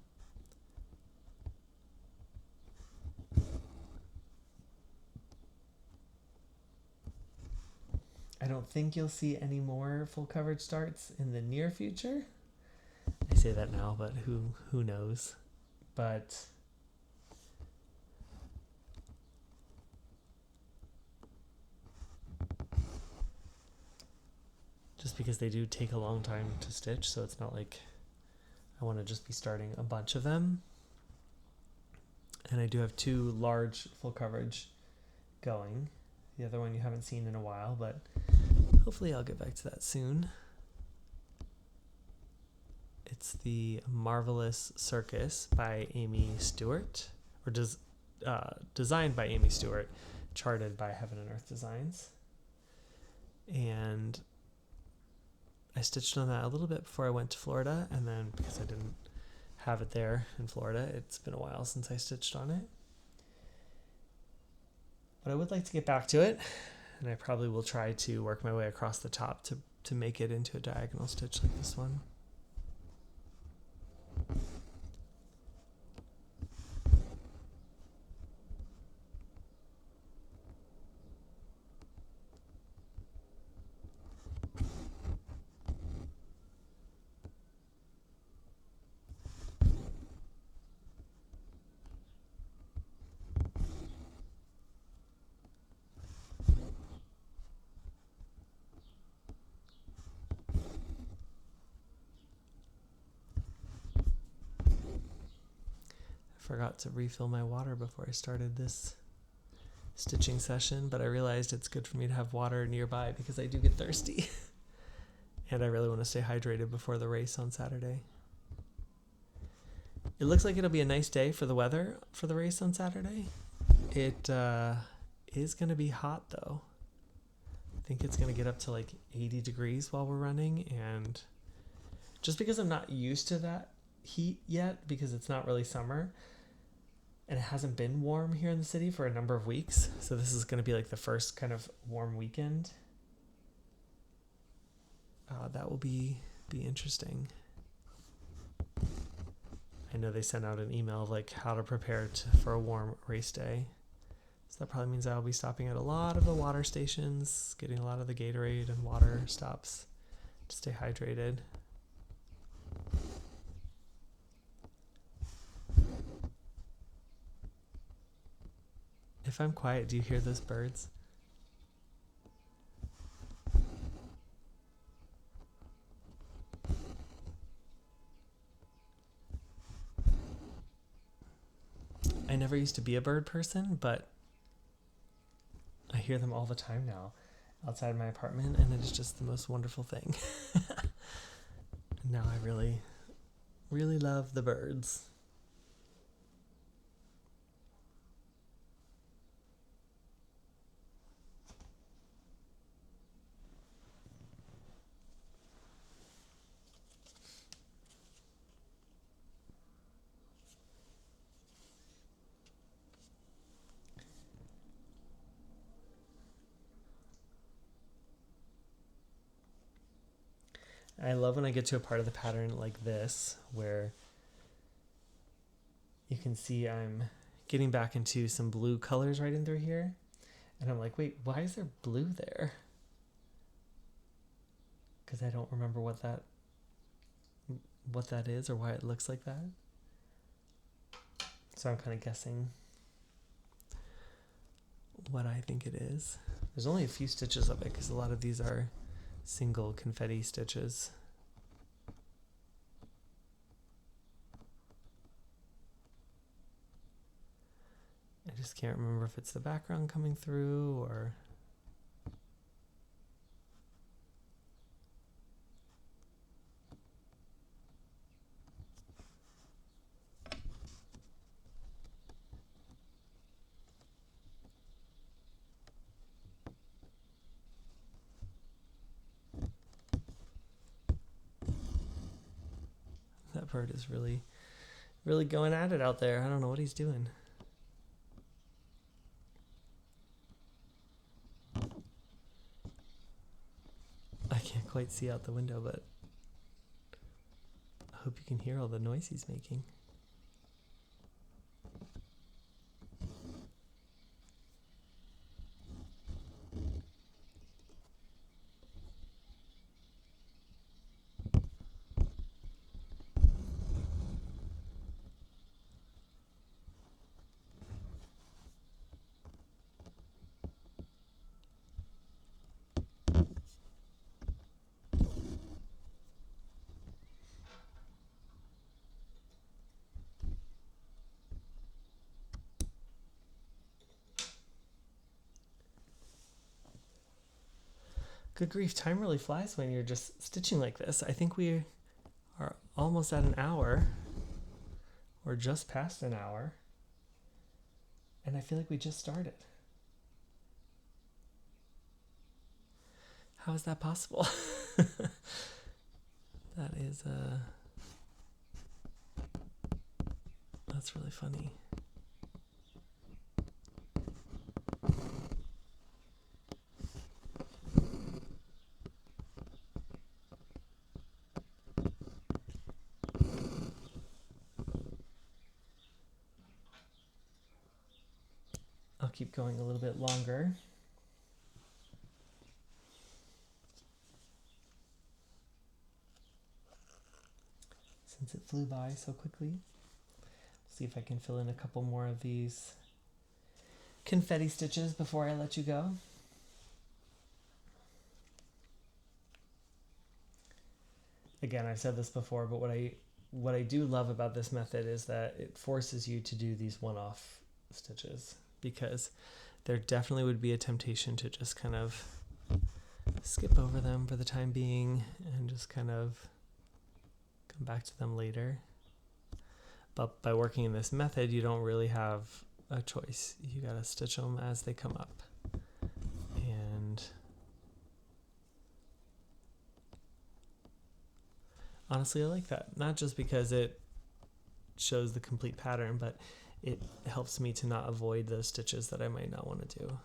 I don't think you'll see any more full coverage starts in the near future. I say that now, but who knows? But just because they do take a long time to stitch, so it's not like I want to just be starting a bunch of them. And I do have 2 large full coverage going. The other one you haven't seen in a while, but hopefully I'll get back to that soon. It's the Marvelous Circus by Amy Stewart, or designed by Amy Stewart, charted by Heaven and Earth Designs. And I stitched on that a little bit before I went to Florida, and then because I didn't have it there in Florida, it's been a while since I stitched on it. But I would like to get back to it, and I probably will try to work my way across the top to make it into a diagonal stitch like this one. Forgot to refill my water before I started this stitching session, but I realized it's good for me to have water nearby because I do get thirsty. And I really want to stay hydrated before the race on Saturday. It looks like it'll be a nice day for the weather for the race on Saturday. It is going to be hot though. I think it's going to get up to like 80 degrees while we're running, and just because I'm not used to that heat yet, because it's not really summer and it hasn't been warm here in the city for a number of weeks, so this is going to be like the first kind of warm weekend. That will be interesting. know they sent out an email of like how to prepare for a warm race day. So that probably means I'll be stopping at a lot of the water stations, getting a lot of the Gatorade and water stops to stay hydrated. If I'm quiet, do you hear those birds? I never used to be a bird person, but I hear them all the time now outside my apartment, and it is just the most wonderful thing. Now I really, really love the birds. I love when I get to a part of the pattern like this, where you can see I'm getting back into some blue colors right in through here. And I'm like, wait, why is there blue there? Because I don't remember what that is or why it looks like that. So I'm kind of guessing what I think it is. There's only a few stitches of it because a lot of these are single confetti stitches. I just can't remember if it's the background coming through or... That bird is really, really going at it out there. I don't know what he's doing. I can't quite see out the window, but I hope you can hear all the noise he's making. Good grief, time really flies when you're just stitching like this. I think we are almost at an hour, or just past an hour, and I feel like we just started. How is that possible? That is, that's really funny. I'll keep going a little bit longer. Since it flew by so quickly. See if I can fill in a couple more of these confetti stitches before I let you go. Again, I've said this before, but what I do love about this method is that it forces you to do these one-off stitches, because there definitely would be a temptation to just kind of skip over them for the time being and just kind of come back to them later. But by working in this method, you don't really have a choice. You gotta stitch them as they come up. And honestly, I like that. Not just because it shows the complete pattern, but it helps me to not avoid those stitches that I might not want to do.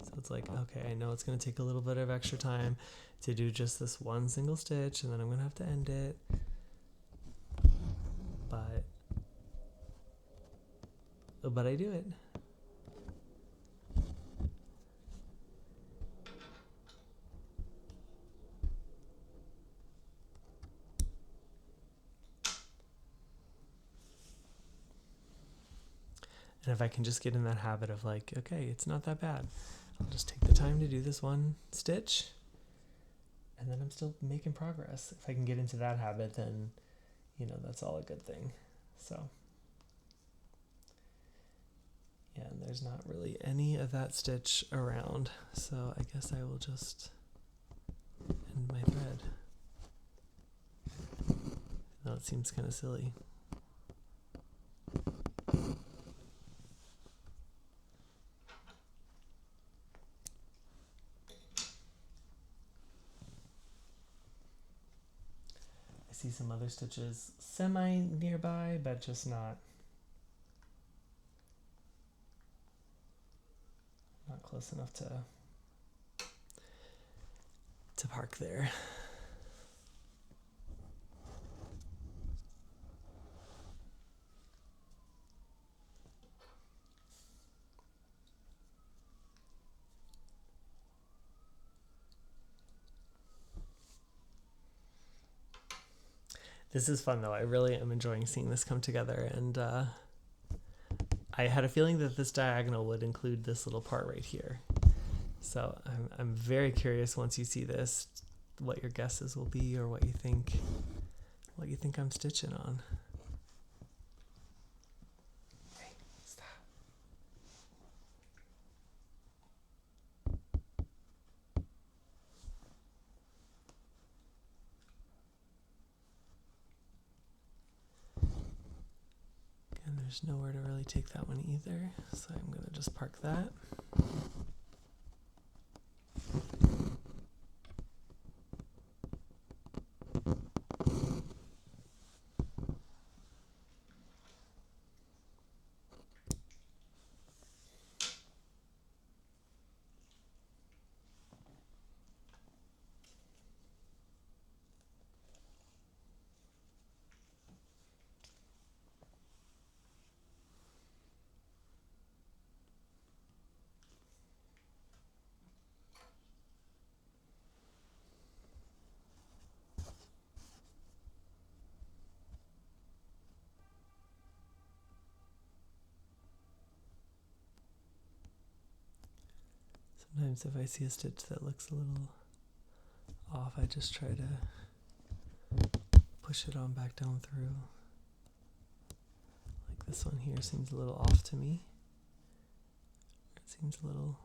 So it's like, okay, I know it's going to take a little bit of extra time to do just this one single stitch, and then I'm going to have to end it. but I do it. And if I can just get in that habit of like, okay, it's not that bad. I'll just take the time to do this one stitch, and then I'm still making progress. If I can get into that habit, then, that's all a good thing. So, yeah, and there's not really any of that stitch around. So I guess I will just end my thread. Now it seems kind of silly. See some other stitches semi nearby, but just not close enough to park there. This is fun though. I really am enjoying seeing this come together, and I had a feeling that this diagonal would include this little part right here. So I'm very curious once you see this, what your guesses will be, or what you think I'm stitching on. Hey, stop. And there's nowhere to really take that one either, so I'm going to just park that. Sometimes if I see a stitch that looks a little off, I just try to push it on back down through. Like this one here seems a little off to me. It seems a little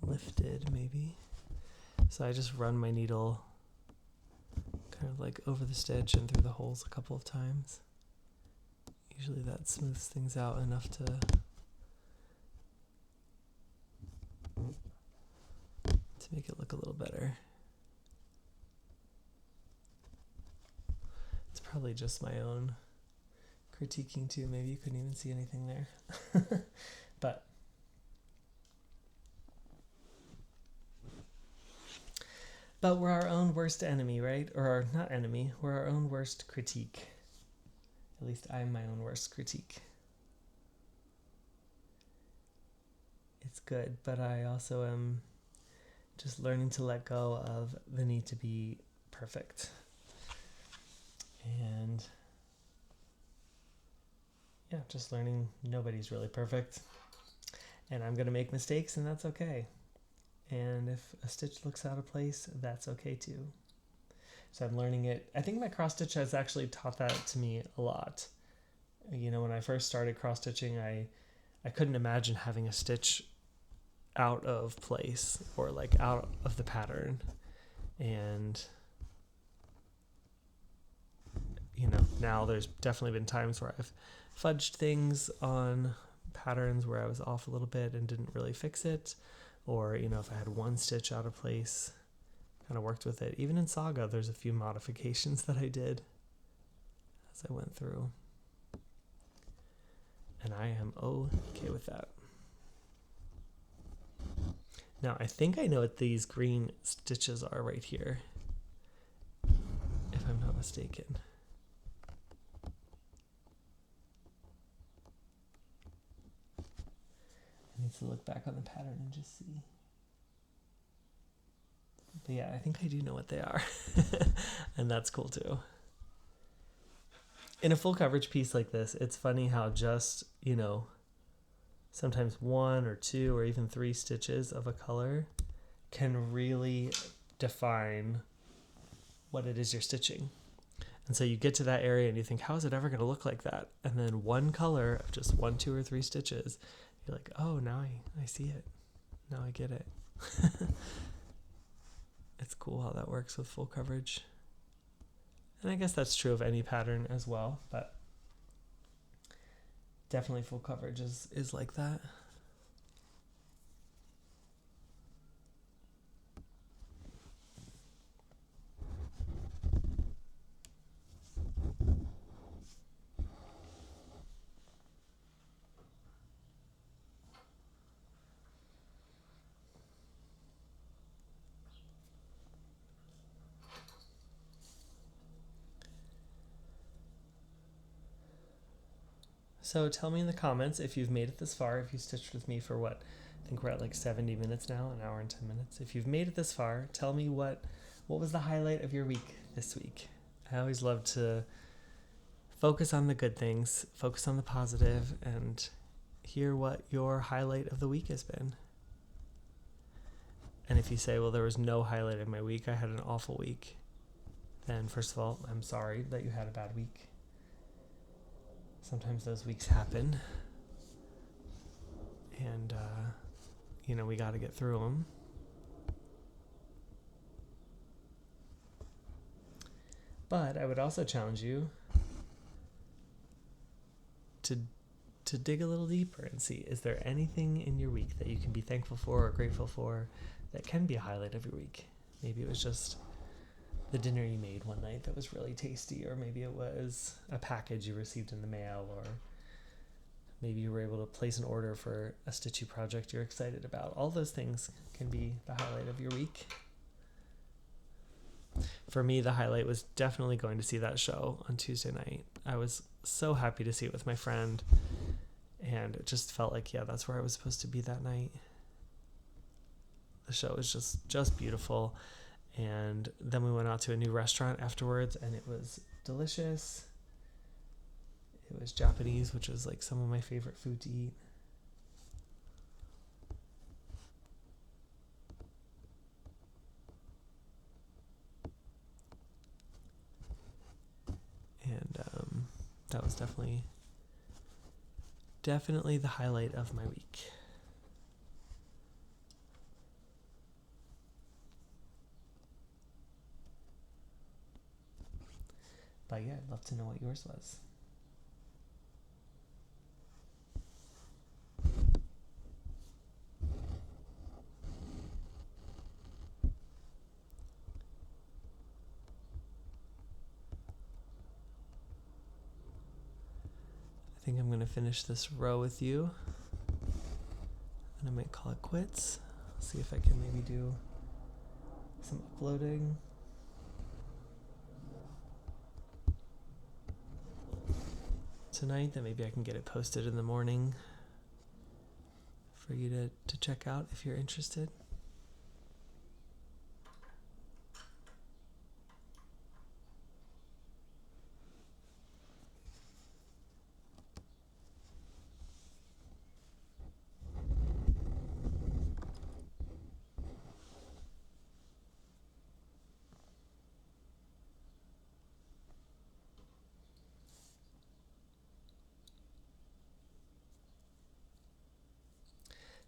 lifted maybe. So I just run my needle kind of like over the stitch and through the holes a couple of times. Usually that smooths things out enough to make it look a little better. It's probably just my own critiquing too. Maybe you couldn't even see anything there. But we're our own worst enemy, right? Or not enemy, we're our own worst critique. At least I'm my own worst critique. It's good, but I also am just learning to let go of the need to be perfect. And yeah, just learning nobody's really perfect. And I'm going to make mistakes, and that's okay. And if a stitch looks out of place, that's okay too. So I'm learning it. I think my cross stitch has actually taught that to me a lot. When I first started cross stitching, I couldn't imagine having a stitch out of place or like out of the pattern. And now there's definitely been times where I've fudged things on patterns where I was off a little bit and didn't really fix it. Or, if I had one stitch out of place, kind of worked with it. Even in Saga, there's a few modifications that I did as I went through. And I am okay with that. Now, I think I know what these green stitches are right here, if I'm not mistaken. chance to look back on the pattern and just see. But yeah, I think I do know what they are. And that's cool too. In a full coverage piece like this, it's funny how just, sometimes 1 or 2 or even 3 stitches of a color can really define what it is you're stitching. And so you get to that area and you think, how is it ever going to look like that? And then one color of just 1, 2, or 3 stitches, you're like, oh, now I see it. Now I get it. It's cool how that works with full coverage. And I guess that's true of any pattern as well, but definitely full coverage is like that. So tell me in the comments if you've made it this far, if you stitched with me for what? I think we're at like 70 minutes now, an hour and 10 minutes. If you've made it this far, tell me what was the highlight of your week this week? I always love to focus on the good things, focus on the positive, and hear what your highlight of the week has been. And if you say, well, there was no highlight of my week, I had an awful week, then first of all, I'm sorry that you had a bad week. Sometimes those weeks happen, and, we got to get through them. But I would also challenge you to dig a little deeper and see, is there anything in your week that you can be thankful for or grateful for that can be a highlight of your week? Maybe it was just the dinner you made one night that was really tasty, or maybe it was a package you received in the mail, or maybe you were able to place an order for a stitchy project you're excited about. All those things can be the highlight of your week. For me, the highlight was definitely going to see that show on Tuesday night. I was so happy to see it with my friend, and it just felt like, yeah, that's where I was supposed to be that night. The show was just beautiful. And then we went out to a new restaurant afterwards, and it was delicious. It was Japanese, which was like some of my favorite food to eat. And that was definitely the highlight of my week. But yeah, I'd love to know what yours was. I think I'm going to finish this row with you, and I might call it quits. See if I can maybe do some uploading. Tonight, then maybe I can get it posted in the morning for you to check out if you're interested.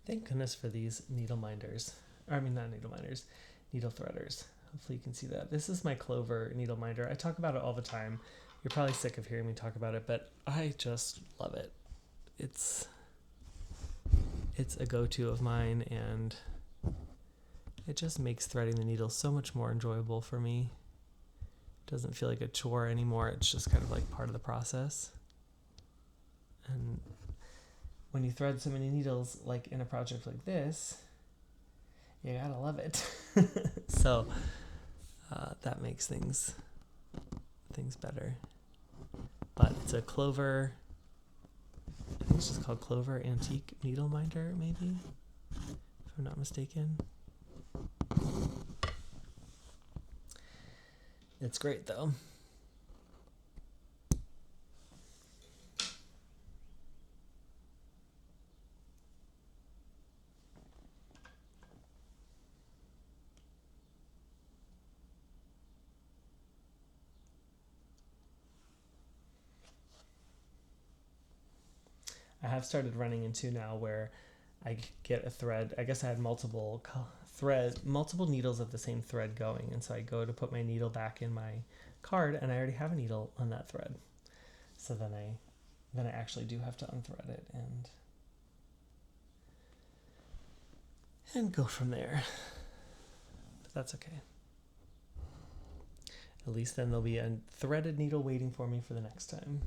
Thank goodness for these needle minders. Or, I mean, not needle minders, needle threaders. Hopefully you can see that. This is my Clover needle minder. I talk about it all the time. You're probably sick of hearing me talk about it, but I just love it. It's a go-to of mine, and it just makes threading the needle so much more enjoyable for me. It doesn't feel like a chore anymore. It's just kind of like part of the process. And when you thread so many needles, like in a project like this, you gotta love it. So that makes things better. But it's a Clover I think it's just called Clover Antique Needle Minder, maybe, if I'm not mistaken. It's great though. I have started running into now where I get a thread. I guess I had multiple needles of the same thread going, and so I go to put my needle back in my card, and I already have a needle on that thread. So then I actually do have to unthread it and go from there. But that's okay. At least then there'll be a threaded needle waiting for me for the next time.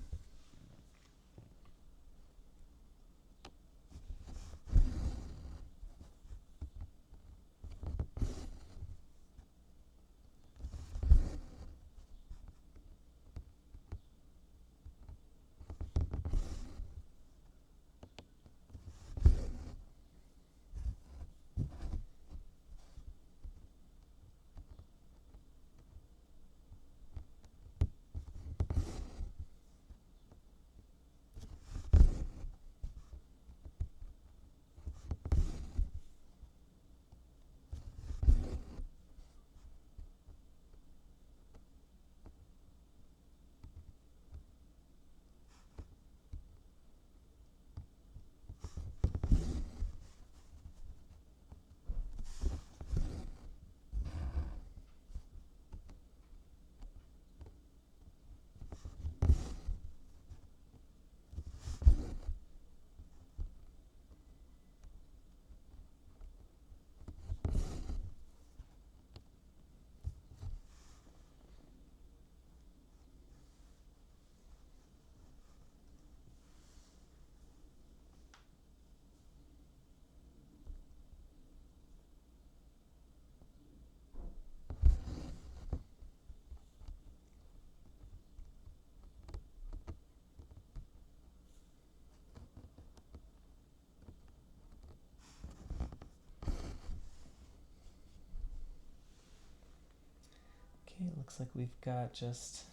Okay, it looks like we've got just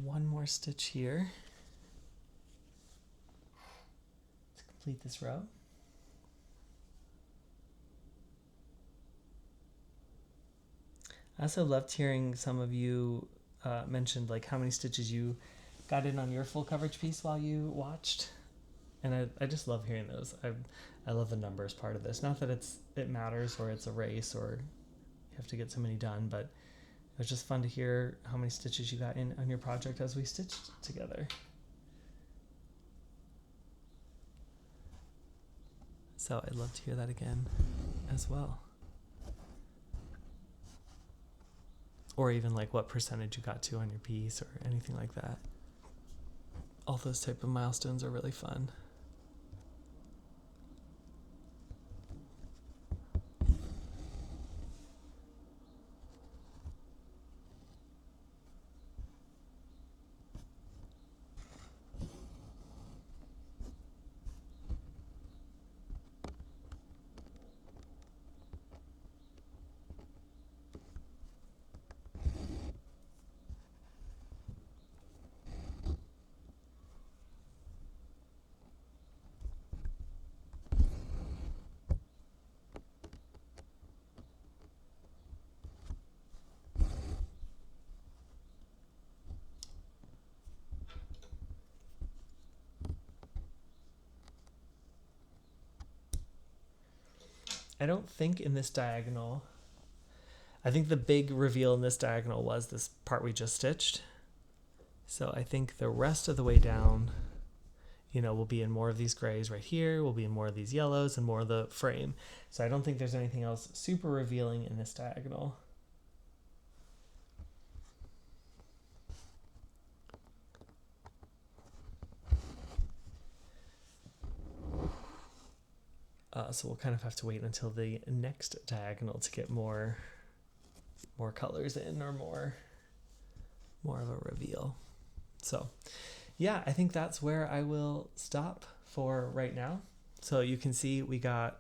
one more stitch here to complete this row. I also loved hearing some of you mentioned like how many stitches you got in on your full coverage piece while you watched. And I just love hearing those. I love the numbers part of this. Not that it matters or it's a race or you have to get so many done, but it was just fun to hear how many stitches you got in on your project as we stitched together. So I'd love to hear that again as well. Or even like what percentage you got to on your piece or anything like that. All those type of milestones are really fun. I don't think in this diagonal, I think the big reveal in this diagonal was this part we just stitched. So I think the rest of the way down, we'll be in more of these grays right here, we'll be in more of these yellows and more of the frame. So I don't think there's anything else super revealing in this diagonal. So we'll kind of have to wait until the next diagonal to get more colors in or more of a reveal. So yeah, I think that's where I will stop for right now. So you can see we got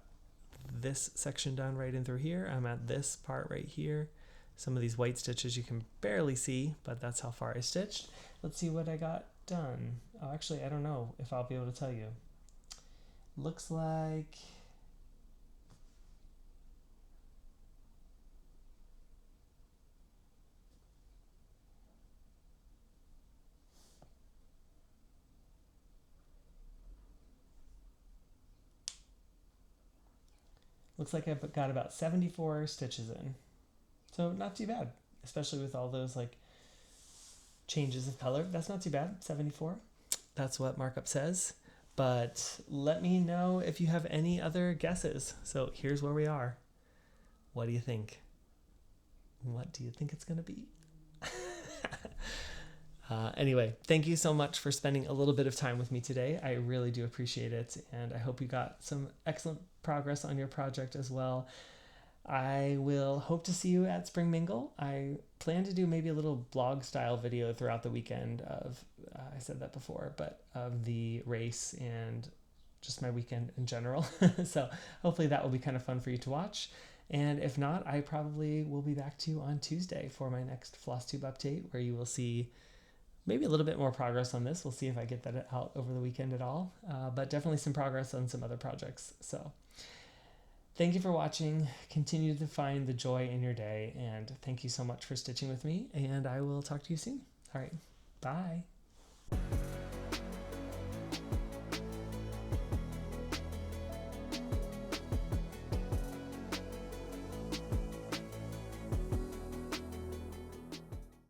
this section done right in through here. I'm at this part right here. Some of these white stitches you can barely see, but that's how far I stitched. Let's see what I got done. Oh, actually, I don't know if I'll be able to tell you. Looks like I've got about 74 stitches in. So not too bad, especially with all those like changes of color. That's not too bad, 74. That's what markup says. But let me know if you have any other guesses. So here's where we are. What do you think? What do you think it's going to be? Anyway, thank you so much for spending a little bit of time with me today. I really do appreciate it, and I hope you got some excellent progress on your project as well. I will hope to see you at Spring Mingle. I plan to do maybe a little blog style video throughout the weekend of, I said that before, but of the race and just my weekend in general. So hopefully that will be kind of fun for you to watch. And if not, I probably will be back to you on Tuesday for my next Flosstube update, where you will see maybe a little bit more progress on this. We'll see if I get that out over the weekend at all, but definitely some progress on some other projects. So thank you for watching. Continue to find the joy in your day, and thank you so much for stitching with me, and I will talk to you soon. All right, bye.